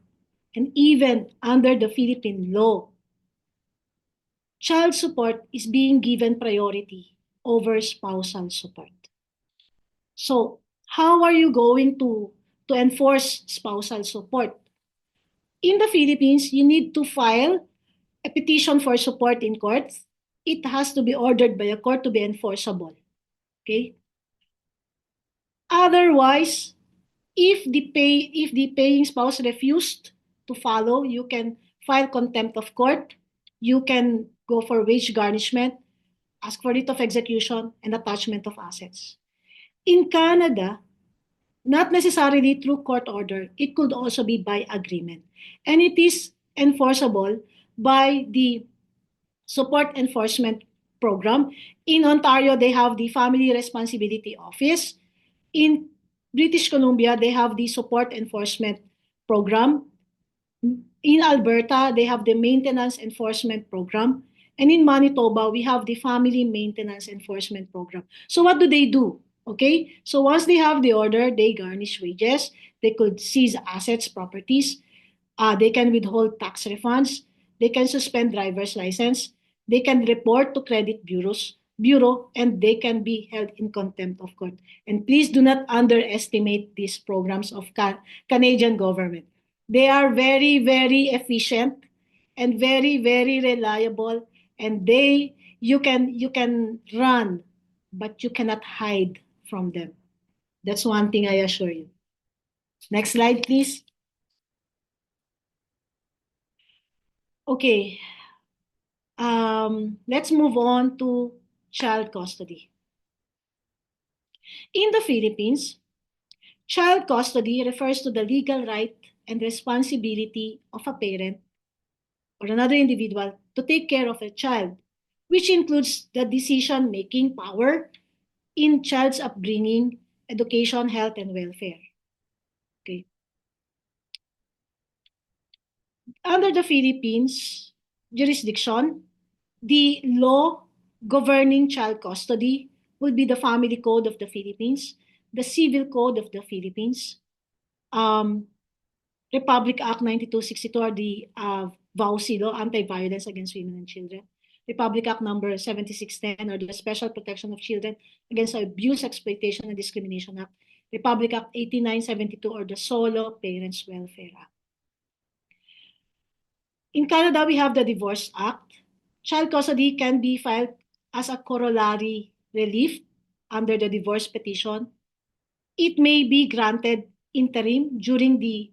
and even under the Philippine law, child support is being given priority over spousal support. So how are you going to enforce spousal support? In the Philippines, you need to file a petition for support in courts. It has to be ordered by a court to be enforceable. Okay? Otherwise, if the paying spouse refused to follow, you can file contempt of court. You can go for wage garnishment, ask for writ of execution, and attachment of assets. In Canada, not necessarily through court order, it could also be by agreement. And it is enforceable by the Support Enforcement Program. In Ontario, they have the Family Responsibility Office. In British Columbia, they have the Support Enforcement Program. In Alberta, they have the Maintenance Enforcement Program. And in Manitoba, we have the Family Maintenance Enforcement Program. So what do? Okay, so once they have the order, they garnish wages, they could seize assets, properties, they can withhold tax refunds, they can suspend driver's license, they can report to credit bureau, and they can be held in contempt of court. And please do not underestimate these programs of Canadian government. They are very, very efficient and very, very reliable, and you can run, but you cannot hide from them. That's one thing I assure you. Next slide, please. Okay. Let's move on to child custody. In the Philippines, child custody refers to the legal right and responsibility of a parent or another individual to take care of a child, which includes the decision-making power in child's upbringing, education, health, and welfare. Okay. Under the Philippines jurisdiction, the law governing child custody would be the Family Code of the Philippines, the Civil Code of the Philippines, Republic Act 9262 or the VAUSI law, Anti-Violence Against Women and Children, Republic Act number 7610 or the Special Protection of Children Against Abuse, Exploitation, and Discrimination Act, Republic Act 8972 or the Solo Parents Welfare Act. In Canada, we have the Divorce Act. Child custody can be filed as a corollary relief under the divorce petition. It may be granted interim during the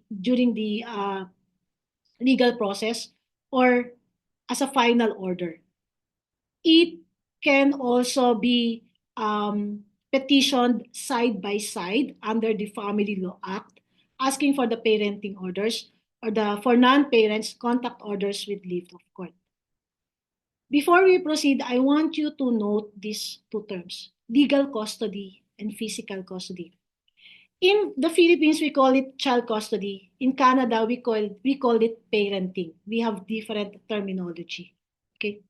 legal process or as a final order. It can also be petitioned side by side under the Family Law Act, asking for the parenting orders, for non-parents, contact orders with leave of court. Before we proceed, I want you to note these two terms, legal custody and physical custody. In the Philippines, we call it child custody. In Canada, we call it parenting. We have different terminology. Okay.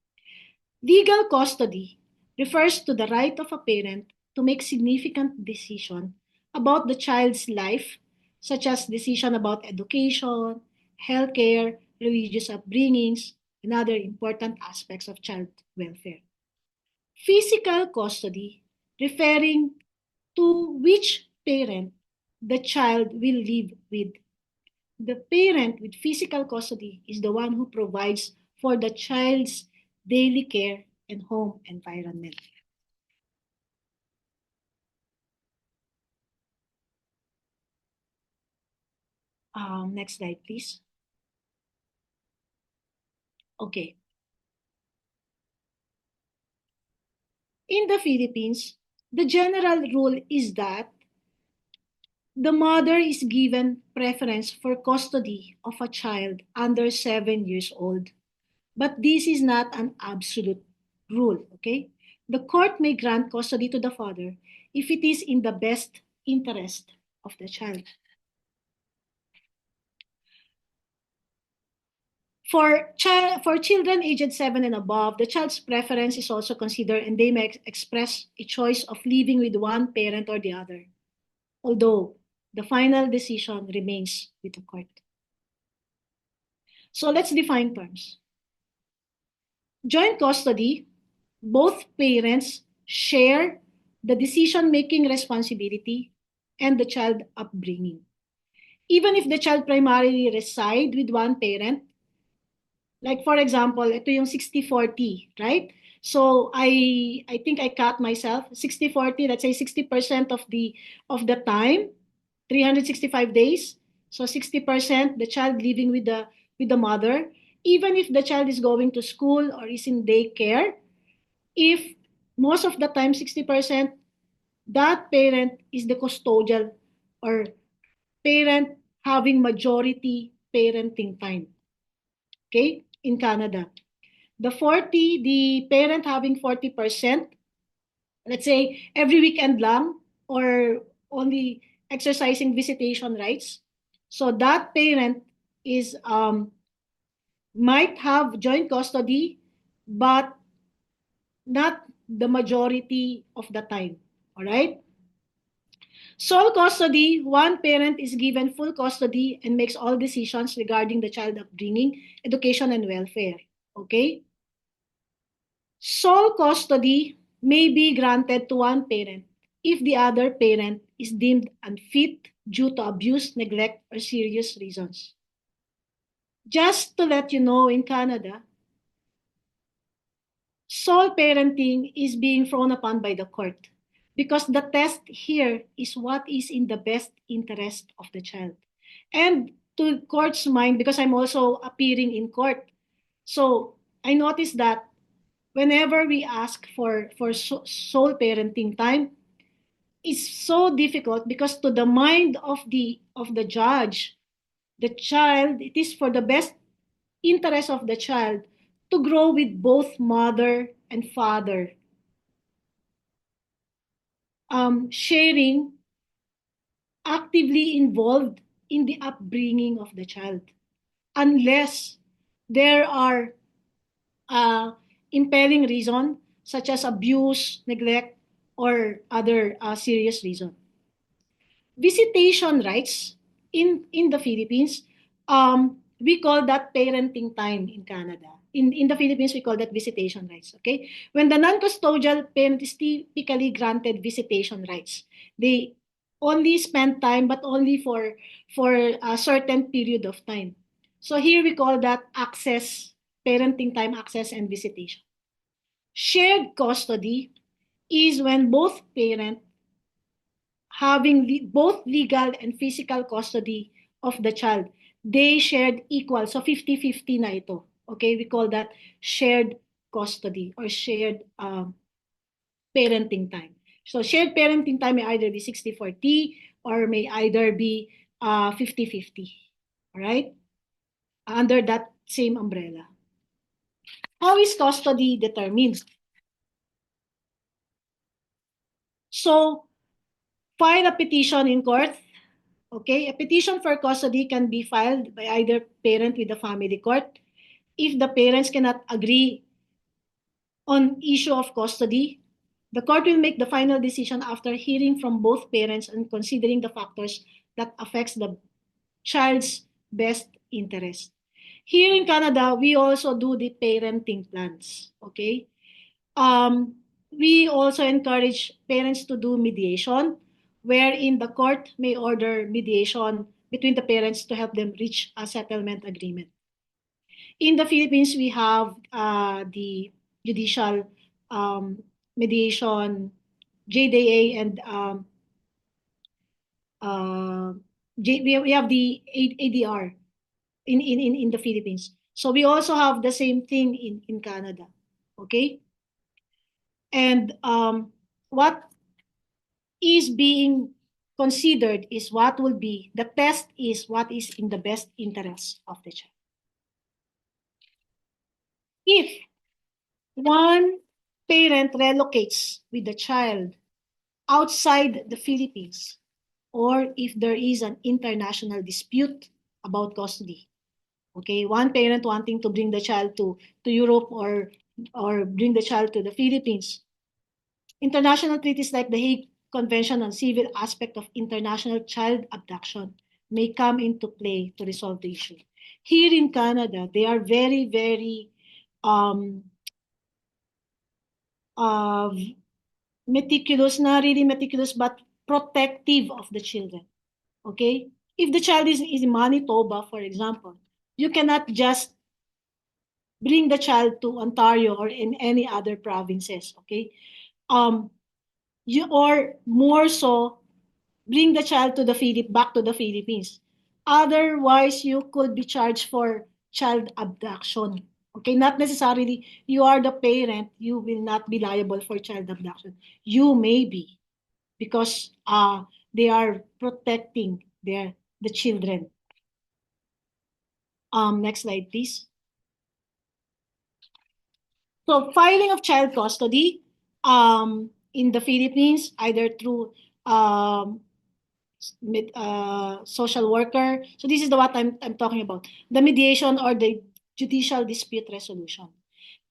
Legal custody refers to the right of a parent to make significant decision about the child's life, such as decision about education, healthcare, religious upbringings, and other important aspects of child welfare. Physical custody referring to which parent the child will live with. The parent with physical custody is the one who provides for the child's daily care and home environment. Next slide, please. Okay. In the Philippines, the general rule is that the mother is given preference for custody of a child under 7 years old. But this is not an absolute rule, okay? The court may grant custody to the father if it is in the best interest of the child. For children aged 7 and above, the child's preference is also considered and they may express a choice of living with one parent or the other, although the final decision remains with the court. So let's define terms. Joint custody, both parents share the decision-making responsibility and the child upbringing. Even if the child primarily reside with one parent, like for example, ito yung 60-40, right? So I think I cut myself, 60-40, let's say 60% of the time, 365 days. So 60% the child living with the mother, even if the child is going to school or is in daycare, if most of the time 60%, that parent is the custodial or parent having majority parenting time. Okay, in Canada. The parent having 40%, let's say every weekend lang or only exercising visitation rights. So that parent is might have joint custody, but not the majority of the time. All right. Sole custody, one parent is given full custody and makes all decisions regarding the child upbringing, education, and welfare. Okay. Sole custody may be granted to one parent if the other parent is deemed unfit due to abuse, neglect, or serious reasons. Just to let you know, in Canada, sole parenting is being frowned upon by the court because the test here is what is in the best interest of the child. And to court's mind, because I'm also appearing in court, so I noticed that whenever we ask for sole parenting time, it's so difficult because to the mind of the judge, the child, it is for the best interest of the child to grow with both mother and father, sharing, actively involved in the upbringing of the child, unless there are impelling reason such as abuse, neglect, or other serious reason. Visitation rights in the Philippines, we call that parenting time in Canada. In the Philippines, we call that visitation rights, okay? When the non-custodial parent is typically granted visitation rights, they only spend time, but only for a certain period of time. So here we call that access, parenting time, access, and visitation. Shared custody is when both parents having both legal and physical custody of the child, they shared equal. So 50-50 na ito. Okay, we call that shared custody or shared parenting time. So shared parenting time may either be 60-40 or may either be 50-50. All right? under that same umbrella. How is custody determined? So, file a petition in court. Okay, a petition for custody can be filed by either parent with the family court. If the parents cannot agree on issue of custody, the court will make the final decision after hearing from both parents and considering the factors that affects the child's best interest. Here in Canada, we also do the parenting plans, okay? We also encourage parents to do mediation, wherein the court may order mediation between the parents to help them reach a settlement agreement. In the Philippines, we have the judicial mediation, JDA, and we have the ADR in the Philippines. So we also have the same thing in Canada, okay? And what is being considered is what will be, the test is what is in the best interest of the child. If one parent relocates with the child outside the Philippines, or if there is an international dispute about custody, okay, one parent wanting to bring the child to Europe or bring the child to the Philippines, international treaties like the Hague Convention on Civil Aspect of International Child Abduction may come into play to resolve the issue. Here in Canada, they are very, very meticulous, not really meticulous, but protective of the children. Okay? If the child is in Manitoba, for example, you cannot just bring the child to Ontario or in any other provinces. Okay? Or more so, bring the child to back to the Philippines. Otherwise, you could be charged for child abduction. Okay, not necessarily you are the parent, you will not be liable for child abduction. You may be, because they are protecting the children. Next slide, please. So filing of child custody in the Philippines, either through social worker. So this is what I'm talking about, the mediation or the judicial dispute resolution.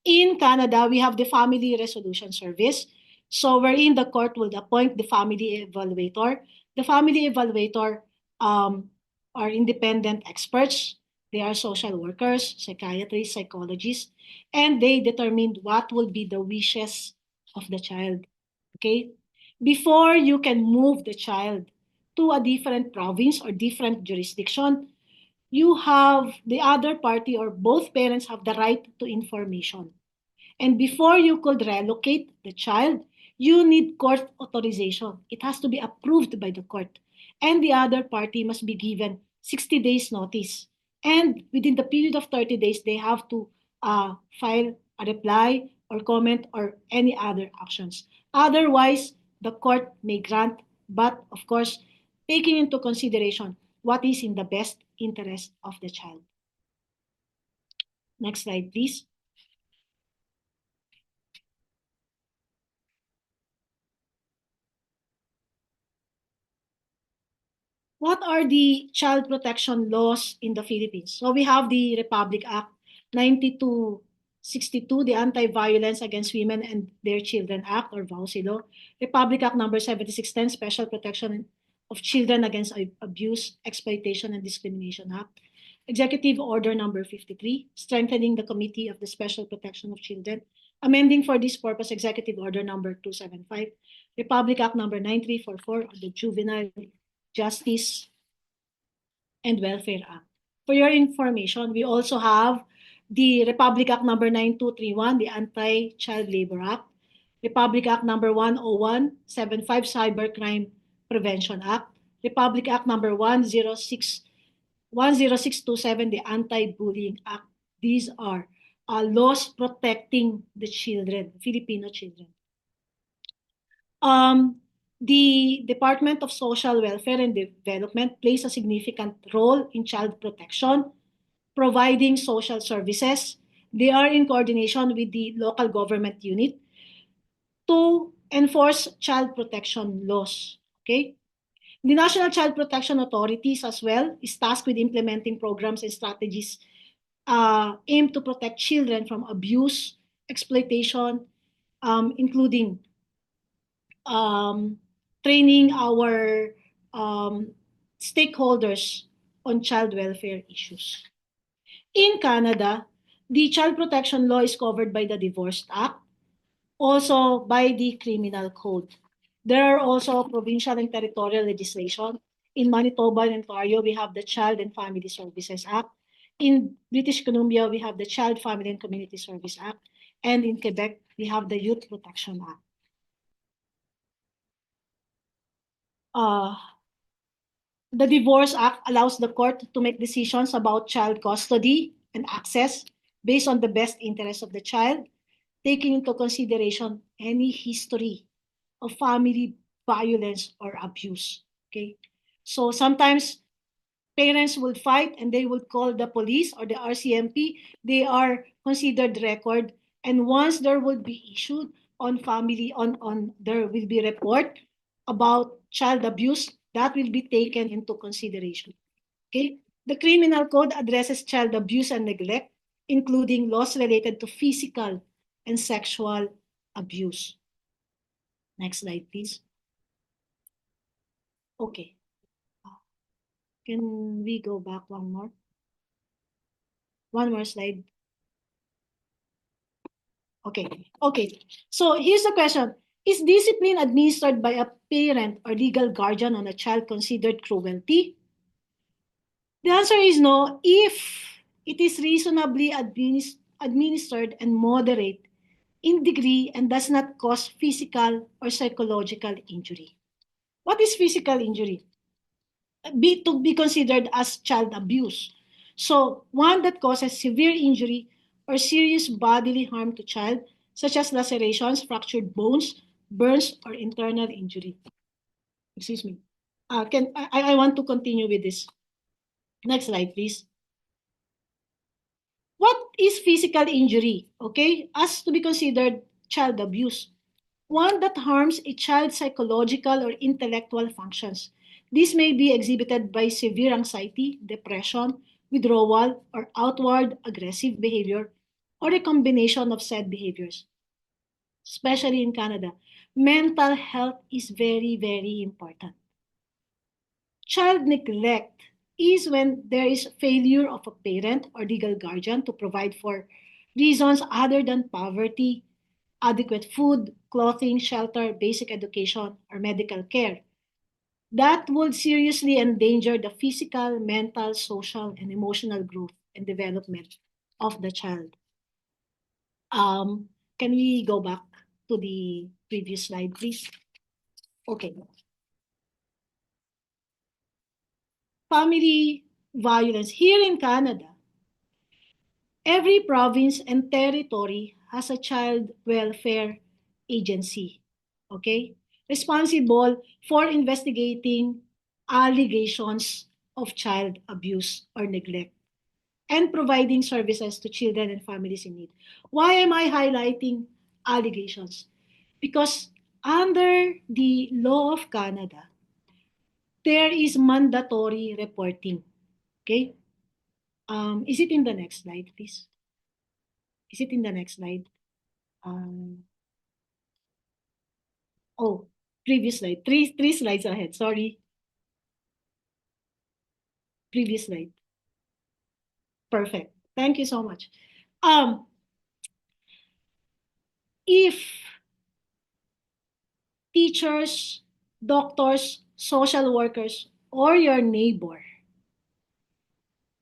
In Canada, we have the Family Resolution Service. So wherein the court will appoint the family evaluator. The family evaluator are independent experts. They are social workers, psychiatrists, psychologists, and they determine what will be the wishes of the child. Okay? Before you can move the child to a different province or different jurisdiction, you have the other party or both parents have the right to information. And before you could relocate the child, you need court authorization. It has to be approved by the court. And the other party must be given 60 days notice. And within the period of 30 days, they have to file a reply or comment or any other actions. Otherwise, the court may grant, but of course, taking into consideration what is in the best interest of the child. Next slide, please. What are the child protection laws in the Philippines? So we have the Republic Act 9262, the Anti-Violence Against Women and Their Children Act, or VAUSI law. Republic Act number 7610, Special Protection of Children Against Abuse, Exploitation, and Discrimination Act. Executive Order number 53, strengthening the Committee of the Special Protection of Children, amending for this purpose Executive Order number 275, Republic Act number 9344, the Juvenile Justice and Welfare Act. For your information, we also have the Republic Act number 9231, the Anti-Child Labor Act, Republic Act number 10175, Cybercrime Prevention Act, Republic Act number 10627, the Anti-Bullying Act. These are laws protecting the children, Filipino children. The Department of Social Welfare and Development plays a significant role in child protection. providing social services. They are in coordination with the local government unit to enforce child protection laws. Okay? The National Child Protection Authorities as well is tasked with implementing programs and strategies aimed to protect children from abuse, exploitation, including training our stakeholders on child welfare issues. In Canada, the child protection law is covered by the Divorce Act, also by the Criminal Code. There are also provincial and territorial legislation. In Manitoba and Ontario, we have the Child and Family Services Act. In British Columbia, we have the Child, Family and Community Service Act. And in Quebec, we have the Youth Protection Act. The Divorce Act allows the court to make decisions about child custody and access based on the best interest of the child, taking into consideration any history of family violence or abuse. Okay, so sometimes parents would fight and they would call the police or the RCMP. They are considered record, and once there would be issued on family on there will be report about child abuse, that will be taken into consideration. Okay, the Criminal Code addresses child abuse and neglect, including laws related to physical and sexual abuse. Next slide, please. Okay. Can we go back one more? One more slide. Okay. Okay. So here's the question. Is discipline administered by a parent or legal guardian on a child considered cruelty? The answer is no, if it is reasonably administered and moderate in degree and does not cause physical or psychological injury. What is physical injury? To be considered as child abuse. So one that causes severe injury or serious bodily harm to child, such as lacerations, fractured bones, burns, or internal injury. Excuse me. I want to continue with this. Next slide, please. What is physical injury? Okay, as to be considered child abuse. One that harms a child's psychological or intellectual functions. This may be exhibited by severe anxiety, depression, withdrawal, or outward aggressive behavior, or a combination of said behaviors. Especially in Canada, mental health is very, very important. Child neglect is when there is failure of a parent or legal guardian to provide for reasons other than poverty, adequate food, clothing, shelter, basic education, or medical care. That would seriously endanger the physical, mental, social, and emotional growth and development of the child. Can we go back to the previous slide, please? Okay. Family violence. Here in Canada, every province and territory has a child welfare agency, okay? Responsible for investigating allegations of child abuse or neglect and providing services to children and families in need. Why am I highlighting allegations? Because under the law of Canada, there is mandatory reporting, okay? Is it in the next slide, please? Is it in the next slide? Oh, previous slide. Three slides ahead. Sorry. Previous slide. Perfect. Thank you so much. If teachers, doctors, social workers, or your neighbor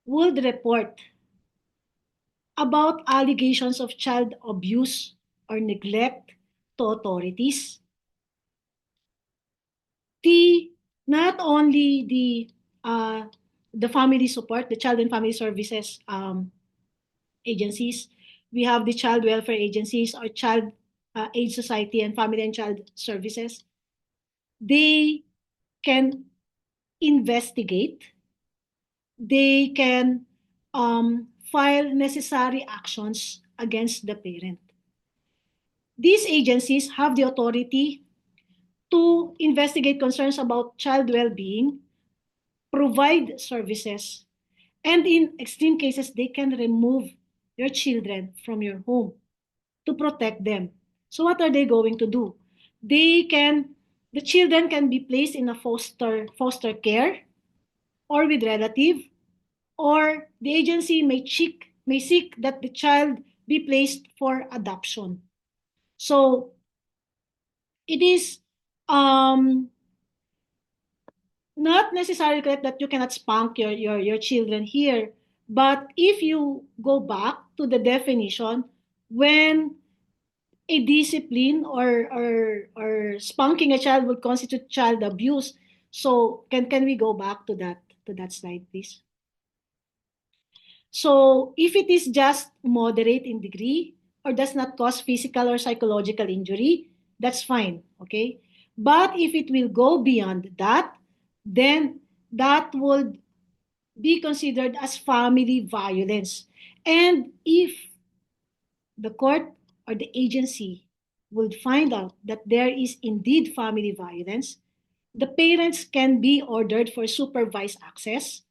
would report about allegations of child abuse or neglect to authorities, not only the family support, the child and family services agencies, we have the child welfare agencies or child aid society and family and child services. They can investigate, they can file necessary actions against the parent. These agencies have the authority to investigate concerns about child well-being, provide services, and in extreme cases, they can remove your children from your home to protect them. So what are they going to do? The children can be placed in a foster care or with relative, or the agency may seek that the child be placed for adoption. So it is not necessarily correct that you cannot spank your children here, but if you go back to the definition, when a discipline or spanking a child would constitute child abuse. So can we go back to that slide, please? So if it is just moderate in degree or does not cause physical or psychological injury, that's fine, okay? But if it will go beyond that, then that would be considered as family violence. And if the court or the agency would find out that there is indeed family violence, the parents can be ordered for supervised access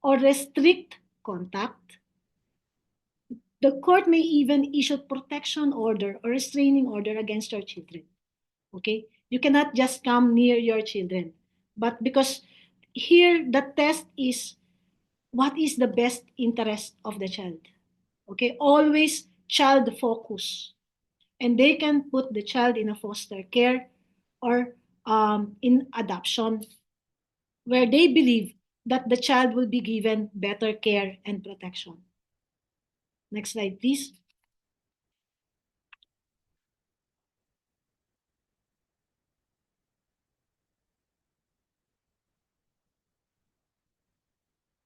or restrict contact. The court may even issue protection order or restraining order against your children. Okay? You cannot just come near your children. But because here the test is what is the best interest of the child. Okay? Always child focus. And they can put the child in a foster care or in adoption where they believe that the child will be given better care and protection. Next slide, please.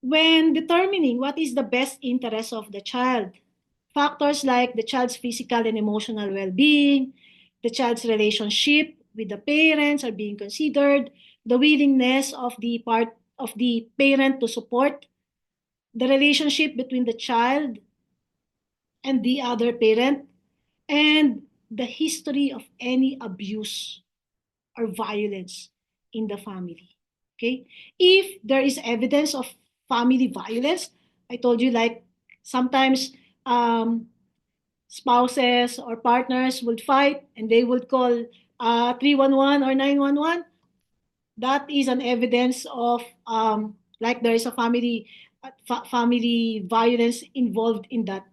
When determining what is the best interest of the child, factors like the child's physical and emotional well-being, the child's relationship with the parents are being considered, the willingness of the parent to support, the relationship between the child and the other parent, and the history of any abuse or violence in the family. Okay? If there is evidence of family violence, I told you, like sometimes spouses or partners would fight and they would call 311 or 911. That is an evidence of like there is a family violence involved in that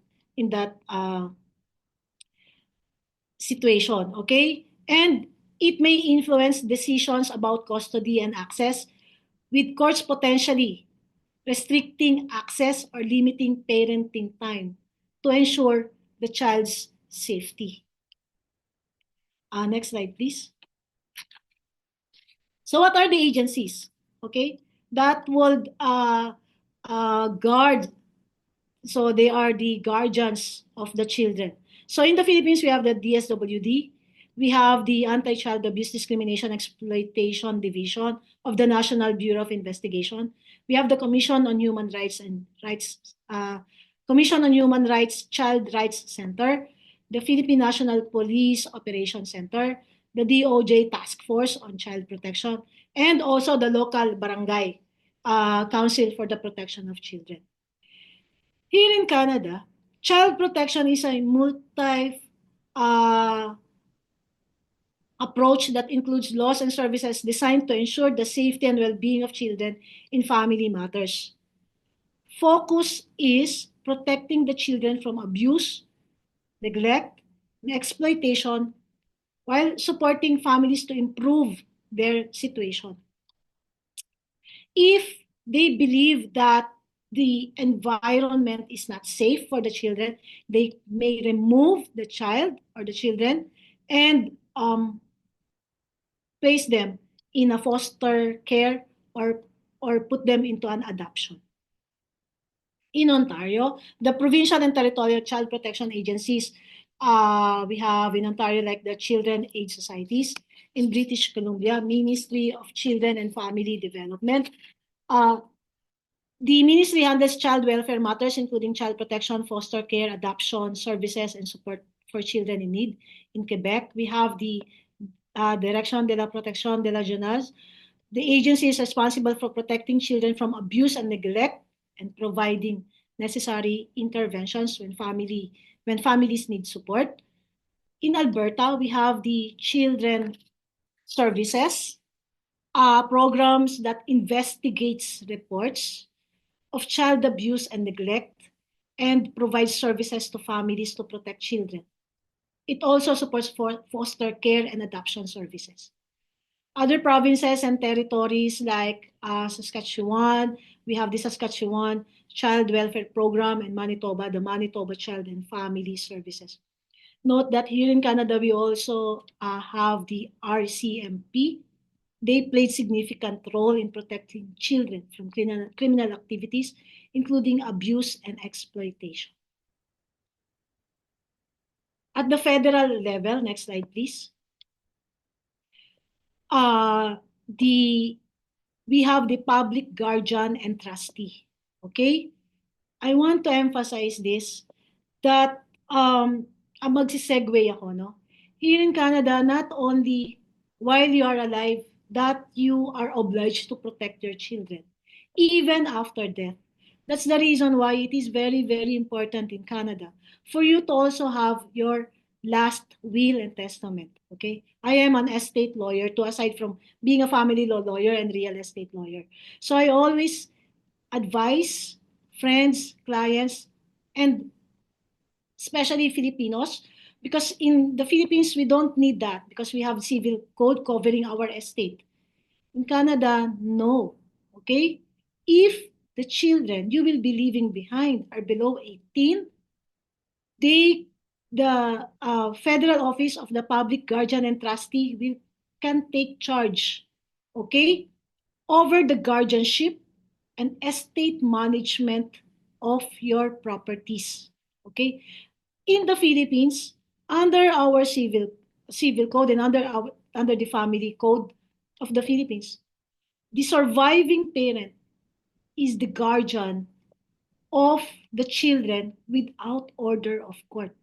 situation. Okay, and it may influence decisions about custody and access, with courts potentially restricting access or limiting parenting time to ensure the child's safety. Next slide, please. So what are the agencies? Okay, that would guard. So they are the guardians of the children. So in the Philippines, we have the DSWD. We have the Anti-Child Abuse, Discrimination, Exploitation Division of the National Bureau of Investigation. We have the Commission on Human Rights Child Rights Center, the Philippine National Police Operations Center, the DOJ Task Force on Child Protection, and also the local barangay Council for the Protection of Children. Here in Canada, child protection is a multi approach that includes laws and services designed to ensure the safety and well-being of children in family matters. Focus is protecting the children from abuse, neglect, and exploitation, while supporting families to improve their situation. If they believe that the environment is not safe for the children, they may remove the child or the children and place them in a foster care or put them into an adoption. In Ontario, the provincial and territorial child protection agencies, we have in Ontario like the Children Aid Societies, in British Columbia, Ministry of Children and Family Development, The ministry handles child welfare matters, including child protection, foster care, adoption, services, and support for children in need. In Quebec, we have the Direction de la Protection de la Jeunesse. The agency is responsible for protecting children from abuse and neglect and providing necessary interventions when families need support. In Alberta, we have the Children Services, programs that investigates reports of child abuse and neglect and provides services to families to protect children. It also supports foster care and adoption services. Other provinces and territories like Saskatchewan, we have the Saskatchewan Child Welfare Program, and Manitoba, the Manitoba Child and Family Services. Note that here in Canada, we also have the RCMP. They played significant role in protecting children from criminal activities, including abuse and exploitation. At the federal level, next slide, please. We have the public guardian and trustee. Okay? I want to emphasize this, that magsisegue ako, no? Here in Canada, not only while you are alive, that you are obliged to protect your children, even after death. That's the reason why it is very, very important in Canada for you to also have your last will and testament. Okay? I am an estate lawyer too, aside from being a family law lawyer and real estate lawyer. So I always advise friends, clients, and especially Filipinos, because in the Philippines, we don't need that because we have civil code covering our estate. In Canada, no. Okay? If the children you will be leaving behind are below 18, the Federal Office of the Public Guardian and Trustee can take charge, okay, over the guardianship and estate management of your properties. Okay? In the Philippines, under our civil code and under the family code of the Philippines, the surviving parent is the guardian of the children without order of court.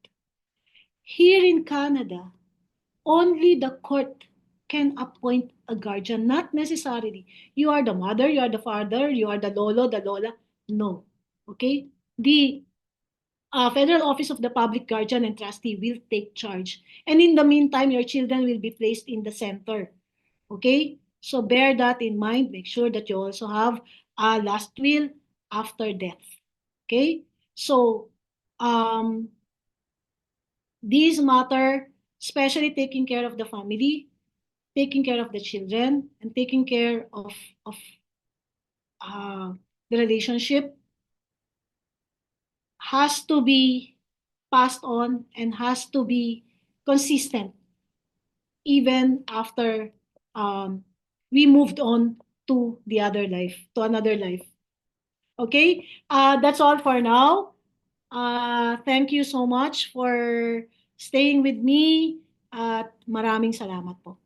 Here in Canada, only the court can appoint a guardian, not necessarily. You are the mother, you are the father, you are the lolo, the lola. No. Okay? The Federal Office of the Public Guardian and Trustee will take charge. And in the meantime, your children will be placed in the center. Okay? So bear that in mind. Make sure that you also have a last will after death. Okay? So, these matter, especially taking care of the family, taking care of the children, and taking care of the relationship has to be passed on and has to be consistent even after we moved on to the other life, to another life. Okay, that's all for now. Thank you so much for staying with me at maraming salamat po.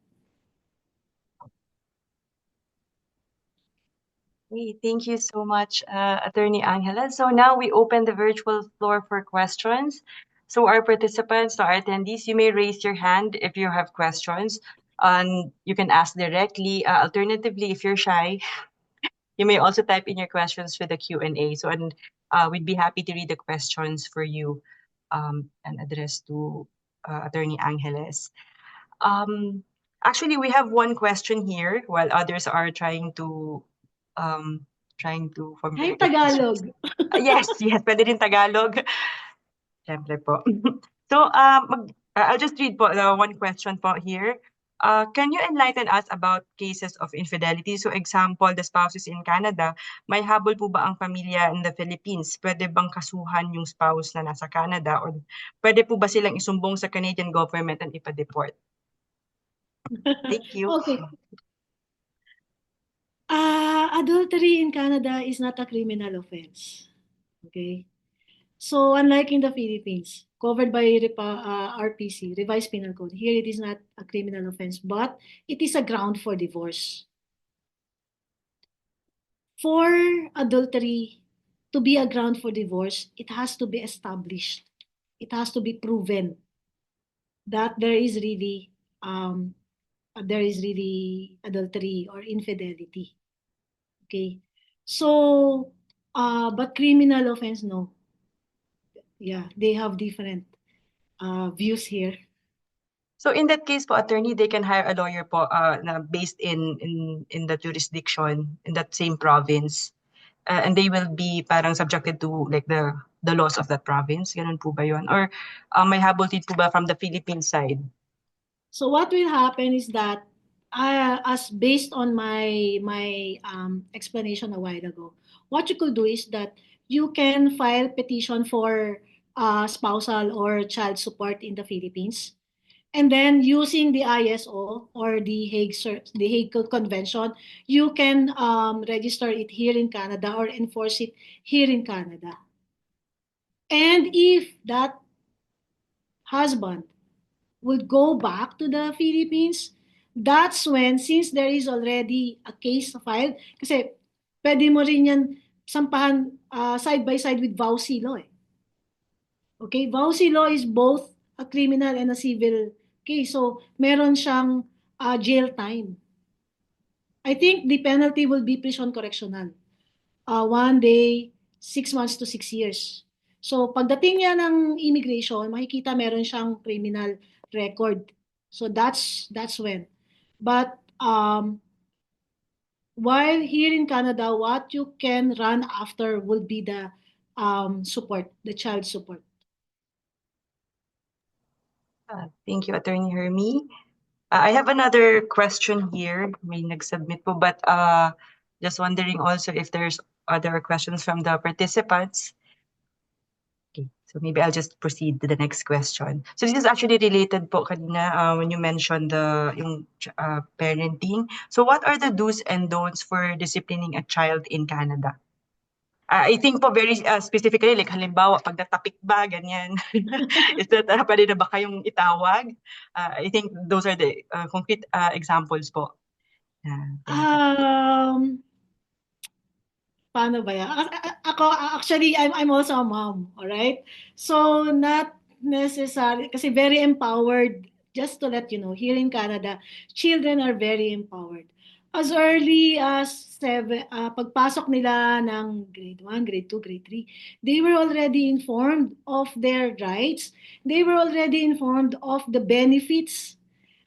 Hey, thank you so much, Attorney Angela. So now we open the virtual floor for questions. So our participants, our attendees, you may raise your hand if you have questions. You can ask directly. Alternatively, if you're shy, you may also type in your questions for the Q&A. So we'd be happy to read the questions for you and address to Attorney Angeles. Actually, we have one question here while others are trying to Ay, formulate Tagalog. yes, pwede rin Tagalog. Siyempre po. So, I'll just read po the one question po here. Can you enlighten us about cases of infidelity? So, example, the spouses in Canada, may habol po ba ang pamilya in the Philippines? Pwede bang kasuhan yung spouse na nasa Canada? Or pwede po ba silang isumbong sa Canadian government and ipa-deport? Thank you. Okay. Adultery in Canada is not a criminal offense. Okay. So unlike in the Philippines, covered by RPC, Revised Penal Code, here it is not a criminal offense, but it is a ground for divorce. For adultery to be a ground for divorce, it has to be established. It has to be proven that um, there is really adultery or infidelity. Okay, so but criminal offense, no. Yeah, they have different views here. So in that case po, attorney, they can hire a lawyer po na based in the jurisdiction in that same province. And they will be parang subjected to like the laws of that province. Ganun po ba yun? Or may habol din po ba from the Philippine side? So what will happen is that, as based on my explanation a while ago, what you could do is that you can file petition for spousal or child support in the Philippines, and then using the ISO or the Hague Convention, you can register it here in Canada or enforce it here in Canada. And if that husband would go back to the Philippines, that's when, since there is already a case filed, kasi pwede mo rin yan sampahan side by side with VAUSI law. Okay, VAUSI law is both a criminal and a civil case. So, meron siyang jail time. I think the penalty will be prison correctional. 1 day, 6 months to 6 years. So, pagdating niya ng immigration, makikita meron siyang criminal record. So, that's when. But, while here in Canada, what you can run after will be the support, the child support. Thank you, Attorney Hermie. I have another question here. May nag-submit po, but just wondering also if there's other questions from the participants. Okay, so maybe I'll just proceed to the next question. So this is actually related po kanina when you mentioned yung parenting. So what are the do's and don'ts for disciplining a child in Canada? I think po very specifically, like halimbawa, pag natapik ba, ganyan. Is that pwede na ba kayong itawag? I think those are the concrete examples po. Paano ba yan? Ako, actually, I'm also a mom, alright? So, not necessary, kasi very empowered. Just to let you know, here in Canada, children are very empowered. As early as pagpasok nila ng grade 1, grade 2, grade 3, they were already informed of their rights. They were already informed of the benefits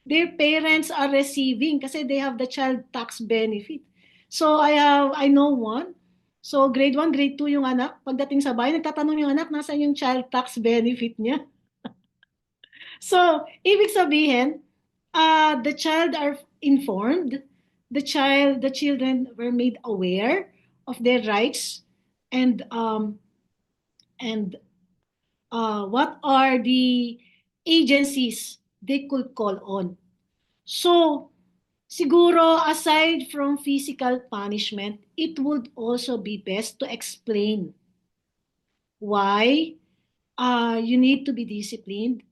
their parents are receiving kasi they have the child tax benefit. So I know one. So grade 1, grade 2 yung anak. Pagdating sa bahay, nagtatanong yung anak, nasaan yung child tax benefit niya? So, ibig sabihin, the child are informed. The children were made aware of their rights and what are the agencies they could call on. So, siguro, aside from physical punishment, it would also be best to explain why you need to be disciplined,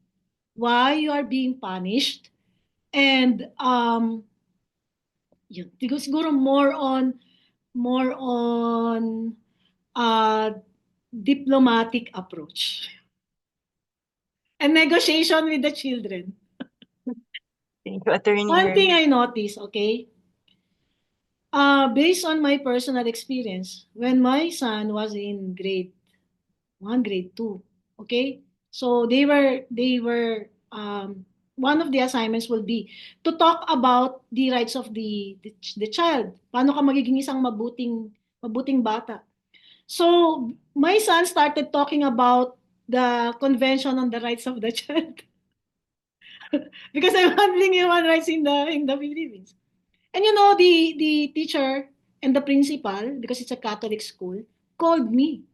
why you are being punished, and yun, siguro more on diplomatic approach and negotiation with the children. Thank you, Attorney. One thing I noticed, okay, based on my personal experience, when my son was in grade 1, grade 2, okay, so they were one of the assignments will be to talk about the rights of the child. Paano ka magiging isang mabuting bata? So my son started talking about the Convention on the Rights of the Child because I'm handling human rights in the Philippines. And you know, the teacher and the principal, because it's a Catholic school, called me.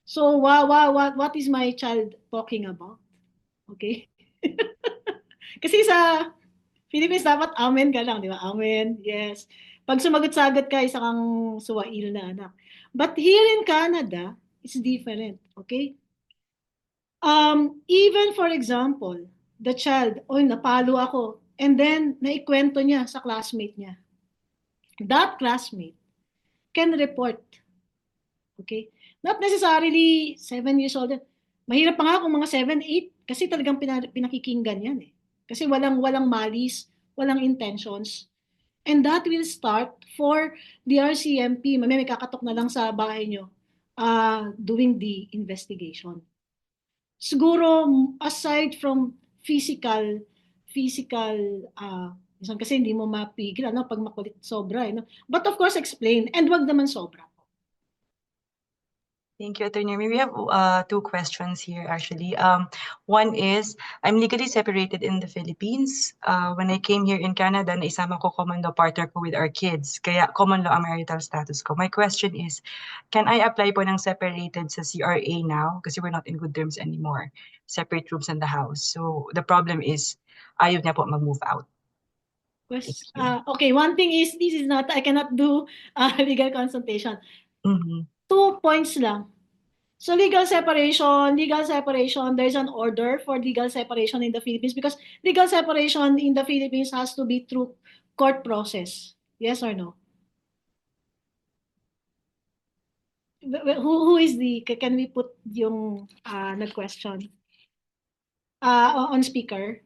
So what is my child talking about? Okay? Kasi sa Philippines dapat amen ka lang, di ba? Amen, yes. Pag sumagot-sagot ka, isa kang suwail na anak. But here in Canada, it's different, okay? Even for example, the child, oy, napalo ako, and then naikwento niya sa classmate niya. That classmate can report. Okay? Not necessarily 7 years old. Mahirap pa nga kung mga 7, 8 kasi talagang pinakikinggan yan eh. Kasi walang malis, walang intentions. And that will start for the RCMP. May kakatok na lang sa bahay nyo doing the investigation. Siguro, aside from physical, minsan kasi hindi mo mapigil, pag makulit sobra, But of course, explain. And wag naman sobra. Thank you, Attorney. We have two questions here, actually. One is, I'm legally separated in the Philippines. When I came here in Canada, naisama ko common law partner ko with our kids. Kaya common law ang marital status ko. My question is, can I apply po ng separated sa CRA now? Kasi we're not in good terms anymore. Separate rooms in the house. So the problem is, ayaw niya po mag-move out. Okay, one thing is, I cannot do legal consultation. Mm-hmm. 2 points lang. So legal separation, there's an order for legal separation in the Philippines because legal separation in the Philippines has to be through court process. Yes or no? Who is can we put yung nag-question? On speaker?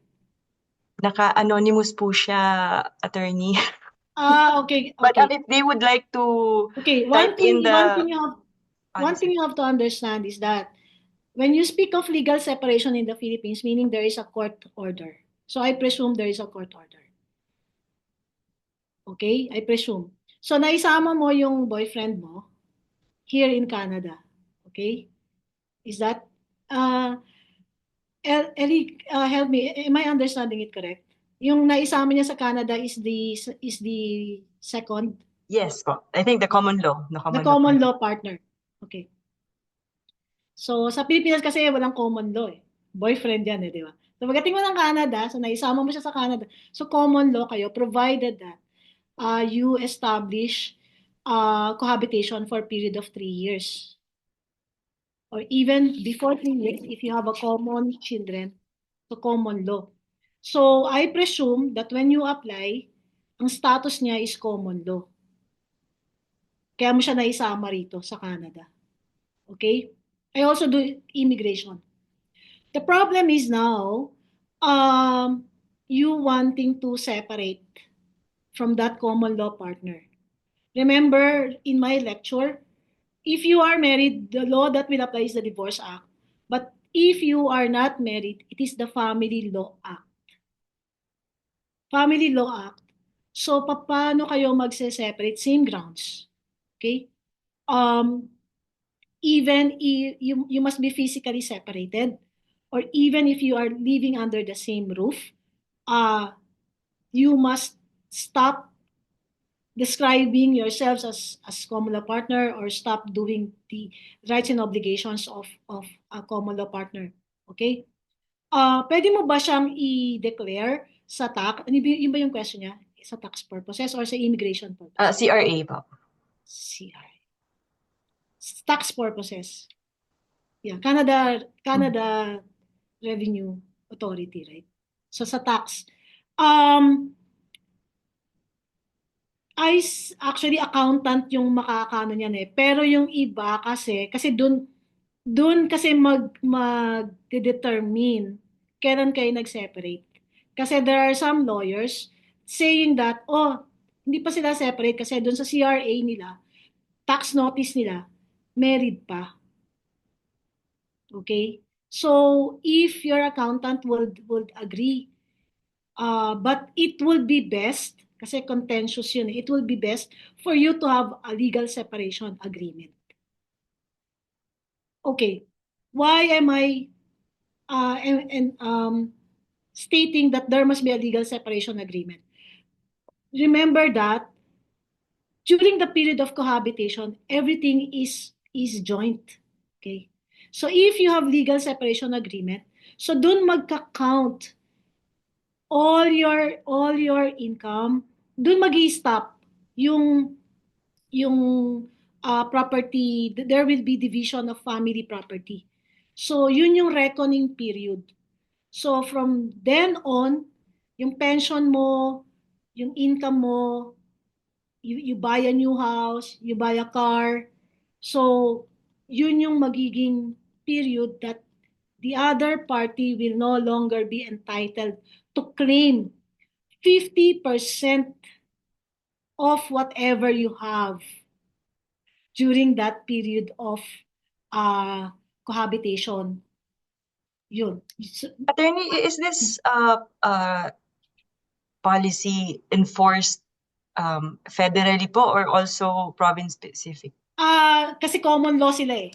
Naka-anonymous po siya, Attorney. Okay. But if they would like to one type in the... One thing you have to understand is that when you speak of legal separation in the Philippines, meaning there is a court order. So I presume there is a court order. Okay? I presume. So naisama mo yung boyfriend mo here in Canada. Okay? Is that... Ellie, help me. Am I understanding it correct? Yung naisama niya sa Canada is the second? Yes po. I think the common law. The common law partner. Okay. So, sa Pilipinas kasi walang common law eh. Boyfriend yan eh, di ba? So, pagdating mo ng Canada, so naisama mo siya sa Canada, so common law kayo, provided that you establish cohabitation for a period of 3 years. Or even before 3 years, if you have a common children, so common law. So, I presume that when you apply, ang status niya is common law. Kaya mo siya naisama rito sa Canada. Okay? I also do immigration. The problem is now, you wanting to separate from that common law partner. Remember in my lecture, if you are married, the law that will apply is the Divorce Act. But if you are not married, it is the Family Law Act. Family Law Act. So, paano kayo magse-separate? Same grounds. Okay? Even if you must be physically separated, or even if you are living under the same roof, you must stop describing yourselves as common law partner or stop doing the rights and obligations of a common law partner. Okay? Pwede mo ba siyang i-declare sa tax? Yun ba yung question niya? Sa tax purposes or sa immigration purposes? CRA po. CRA. Tax purposes. Yeah, Canada Revenue Authority, right? So sa tax. Actually accountant yung makakano niyan eh. Pero yung iba kasi dun kasi mag-determine kailan kayo nag-separate. Kasi there are some lawyers saying that, hindi pa sila separate kasi dun sa CRA nila, tax notice nila, married pa. Okay? So, if your accountant would agree, but it would be best, kasi contentious yun, it will be best for you to have a legal separation agreement. Okay. Why am I stating that there must be a legal separation agreement? Remember that during the period of cohabitation, everything is joint. Okay? So if you have legal separation agreement, so dun magka-count all your income, dun mag-i-stop yung property, there will be division of family property. So yun yung reckoning period. So from then on, yung pension mo, yung income mo, you buy a new house, you buy a car. So, yun yung magiging period that the other party will no longer be entitled to claim 50% of whatever you have during that period of cohabitation. Yun. Attorney, is this policy enforced federally po or also province specific? Kasi common law sila eh.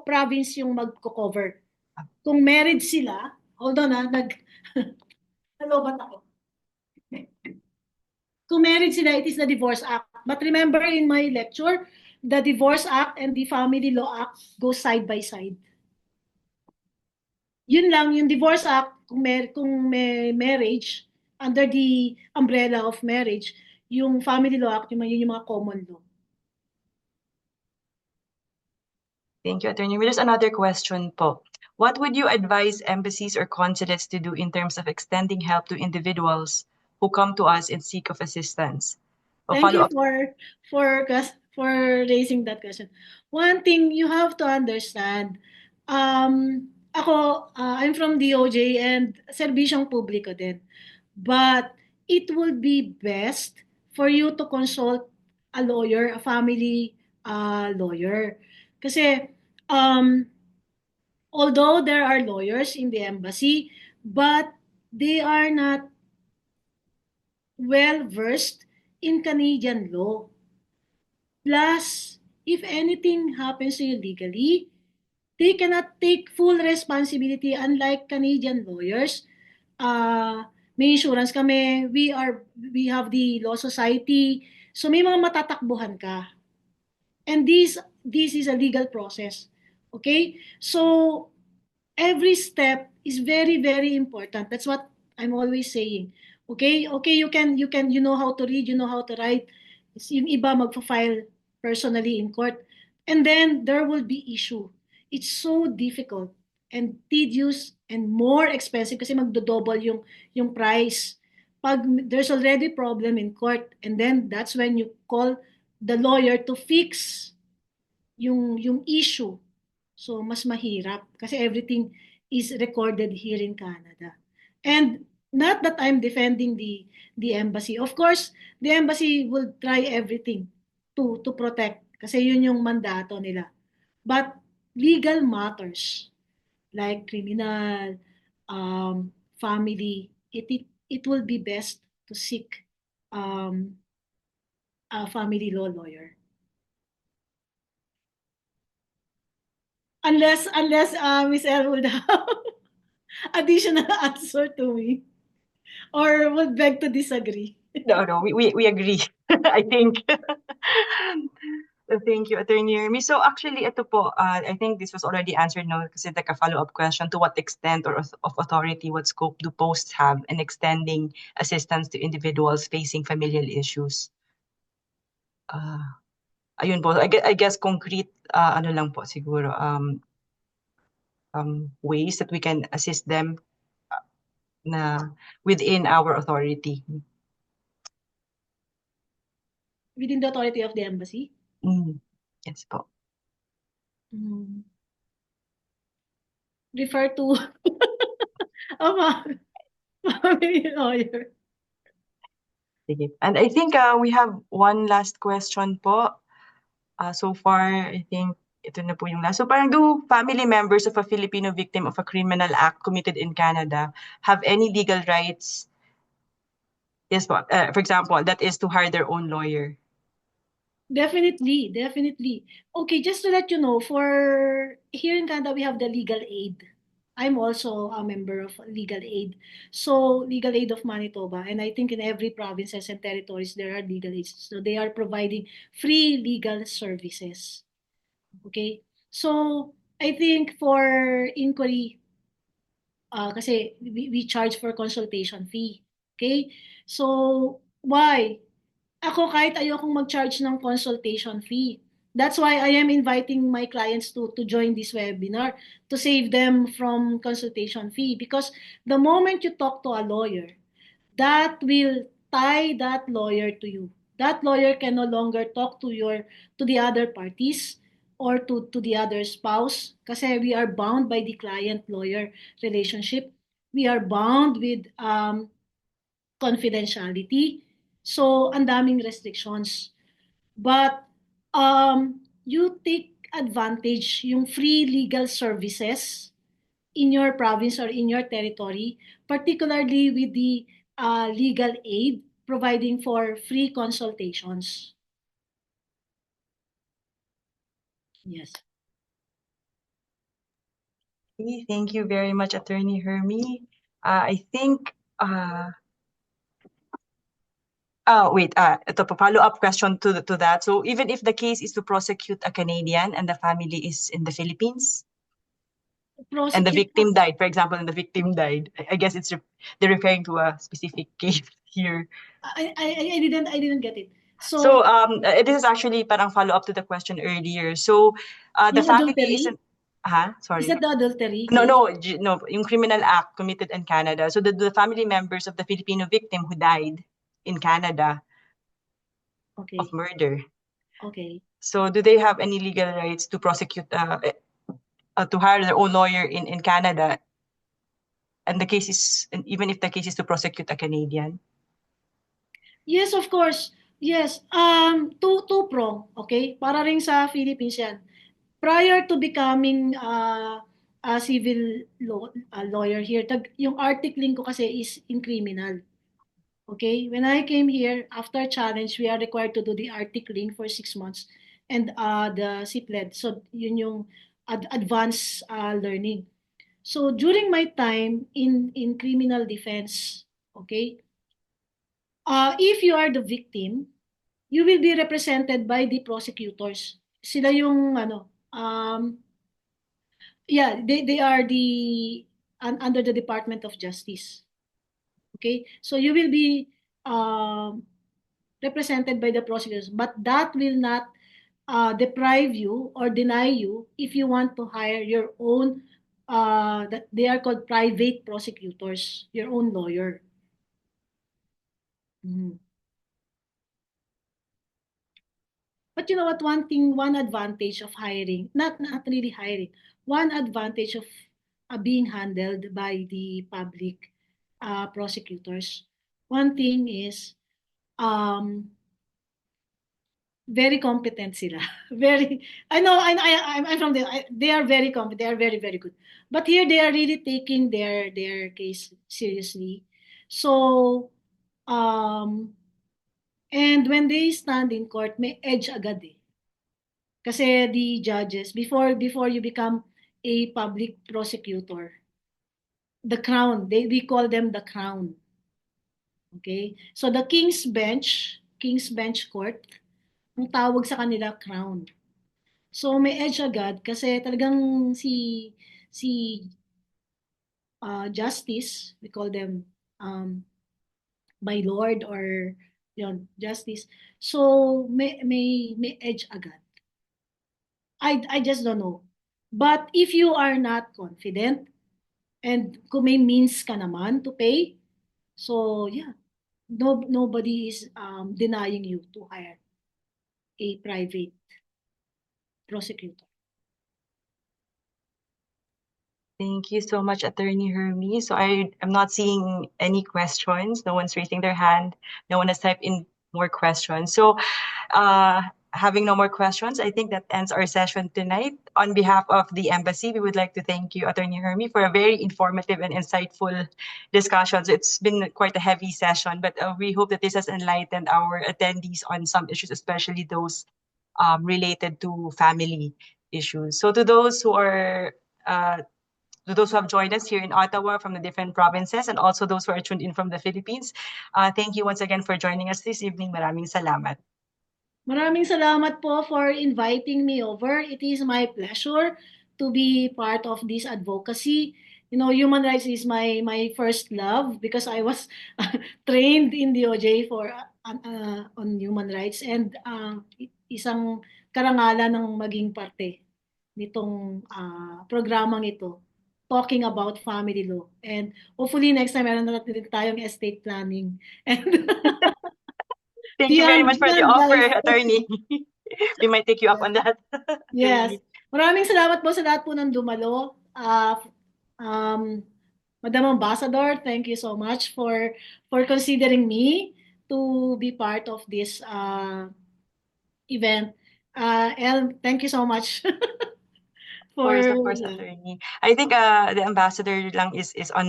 Province yung magko-cover. Kung married sila, hold on nalobat ako. Kung married sila, it is the Divorce Act. But remember in my lecture, the Divorce Act and the Family Law Act go side by side. Yun lang, yung Divorce Act, kung may marriage, under the umbrella of marriage, yung Family Law Act, yun yung mga common law. Thank you, Attorney. There's another question po. What would you advise embassies or consulates to do in terms of extending help to individuals who come to us and seek of assistance? Thank you for raising that question. One thing you have to understand, I'm from DOJ and serbisyong publiko din. But it would be best for you to consult a lawyer, a family lawyer. Kasi although there are lawyers in the embassy, but they are not well versed in Canadian law. Plus, if anything happens to you legally, they cannot take full responsibility unlike Canadian lawyers. May insurance kami, we have the law society, so may mga matatakbuhan ka. And this is a legal process. Okay? So every step is very, very important. That's what I'm always saying. Okay, you know how to read, you know how to write. Yung iba magfa-file personally in court. And then there will be issue. It's so difficult and tedious and more expensive kasi magdo-double yung price. Pag there's already problem in court, and then that's when you call the lawyer to fix yung issue. So mas mahirap kasi everything is recorded here in Canada. And not that I'm defending the embassy. Of course, the embassy will try everything to protect kasi yun yung mandato nila. But legal matters like criminal, family, it will be best to seek a family law lawyer. Unless Miss Elle would have additional answer to me or would beg to disagree. No, we agree. I think. Thank you, Attorney Ermi. So actually, ito po, I think this was already answered now kasi like a follow-up question. To what extent or of authority, what scope do posts have in extending assistance to individuals facing familial issues? Ayun po, I guess concrete, ano lang po siguro, ways that we can assist them na within our authority. Within the authority of the embassy? Yes po. Refer to a family lawyer. Sige. And I think we have one last question po. So far, I think ito na po yung last. So parang do family members of a Filipino victim of a criminal act committed in Canada have any legal rights? Yes po. For example, that is to hire their own lawyer. Definitely. Okay, just to let you know, for here in Canada, we have the legal aid. I'm also a member of legal aid. So legal aid of Manitoba, and I think in every provinces and territories, there are legal aids. So they are providing free legal services. Okay, so I think for inquiry, kasi we charge for consultation fee. Okay, so why? Ako kahit ayokong mag-charge ng consultation fee. That's why I am inviting my clients to join this webinar to save them from consultation fee. Because the moment you talk to a lawyer, that will tie that lawyer to you. That lawyer can no longer talk to the other parties or to the other spouse kasi we are bound by the client-lawyer relationship. We are bound with confidentiality. So, ang daming restrictions. But you take advantage yung free legal services in your province or in your territory, particularly with the legal aid providing for free consultations. Yes. Okay, thank you very much, Attorney Hermie. I think, ito pa, follow-up question to that. So even if the case is to prosecute a Canadian and the family is in the Philippines, and the victim died, for example, and the victim died, I guess they're referring to a specific case here. I didn't get it. So this is actually parang follow-up to the question earlier. So the Yung family adultery? isn't, sorry. Is that the adultery No, case? no, yung criminal act committed in Canada. So the family members of the Filipino victim who died in Canada Okay. of murder. Okay. So do they have any legal rights to prosecute, to hire their own lawyer in Canada? And the case is, and even if the case is to prosecute a Canadian? Yes, of course. Yes. Two-prong, okay? Para rin sa Philippines yan. Prior to becoming a civil lawyer here, yung articling ko kasi is in criminal. Okay? When I came here, after challenge, we are required to do the articling for 6 months and the CPLED. So, yun yung advanced learning. So, during my time in criminal defense, okay, if you are the victim, you will be represented by the prosecutors. Sila yung they are under the Department of Justice. Okay, so you will be represented by the prosecutors, but that will not deprive you or deny you if you want to hire your own. That they are called private prosecutors, your own lawyer. Mm. But you know what? One advantage of hiring, not really hiring, one advantage of being handled by the public prosecutors. One thing is, very competent sila. Very, I know, I'm from there. They are very competent. They are very, very good. But here they are really taking their case seriously. So, and when they stand in court, may edge agad eh. Kasi the judges, before you become a public prosecutor, the crown, we call them the crown. Okay? So the King's Bench Court, ang tawag sa kanila crown. So may edge agad kasi talagang si justice, we call them my lord or yon justice. So may edge agad. I just don't know. But if you are not confident and kung may means ka naman to pay, so yeah, nobody is denying you to hire a private prosecutor. Thank you so much, Attorney Hermie. So I am not seeing any questions. No one's raising their hand. No one has typed in more questions. So having no more questions, I think that ends our session tonight. On behalf of the embassy, we would like to thank you, Attorney Hermie, for a very informative and insightful discussion. So it's been quite a heavy session, but we hope that this has enlightened our attendees on some issues, especially those related to family issues. So to those who have joined us here in Ottawa from the different provinces and also those who are tuned in from the Philippines, thank you once again for joining us this evening. Maraming salamat. Maraming salamat po for inviting me over. It is my pleasure to be part of this advocacy. You know, human rights is my first love because I was trained in DOJ for on human rights and isang karangalan ng maging parte nitong programang ito, talking about family law. And hopefully next time meron na natin tayong estate planning. And Thank you very much for the offer, guys. attorney. We might take you up on that. Yes. Maraming salamat po sa lahat po ng dumalo. Madam Ambassador, thank you so much for considering me to be part of this event. And thank you so much Of course, attorney. I think the ambassador lang is on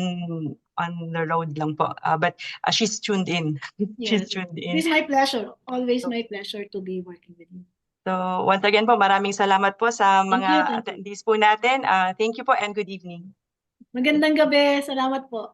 the road lang po. But she's tuned in. She's Yes. tuned It in. is my pleasure. Always my pleasure to be working with you. So once again po, maraming salamat po sa Thank mga you. attendees po natin. Thank you po and good evening. Magandang gabi. Salamat po.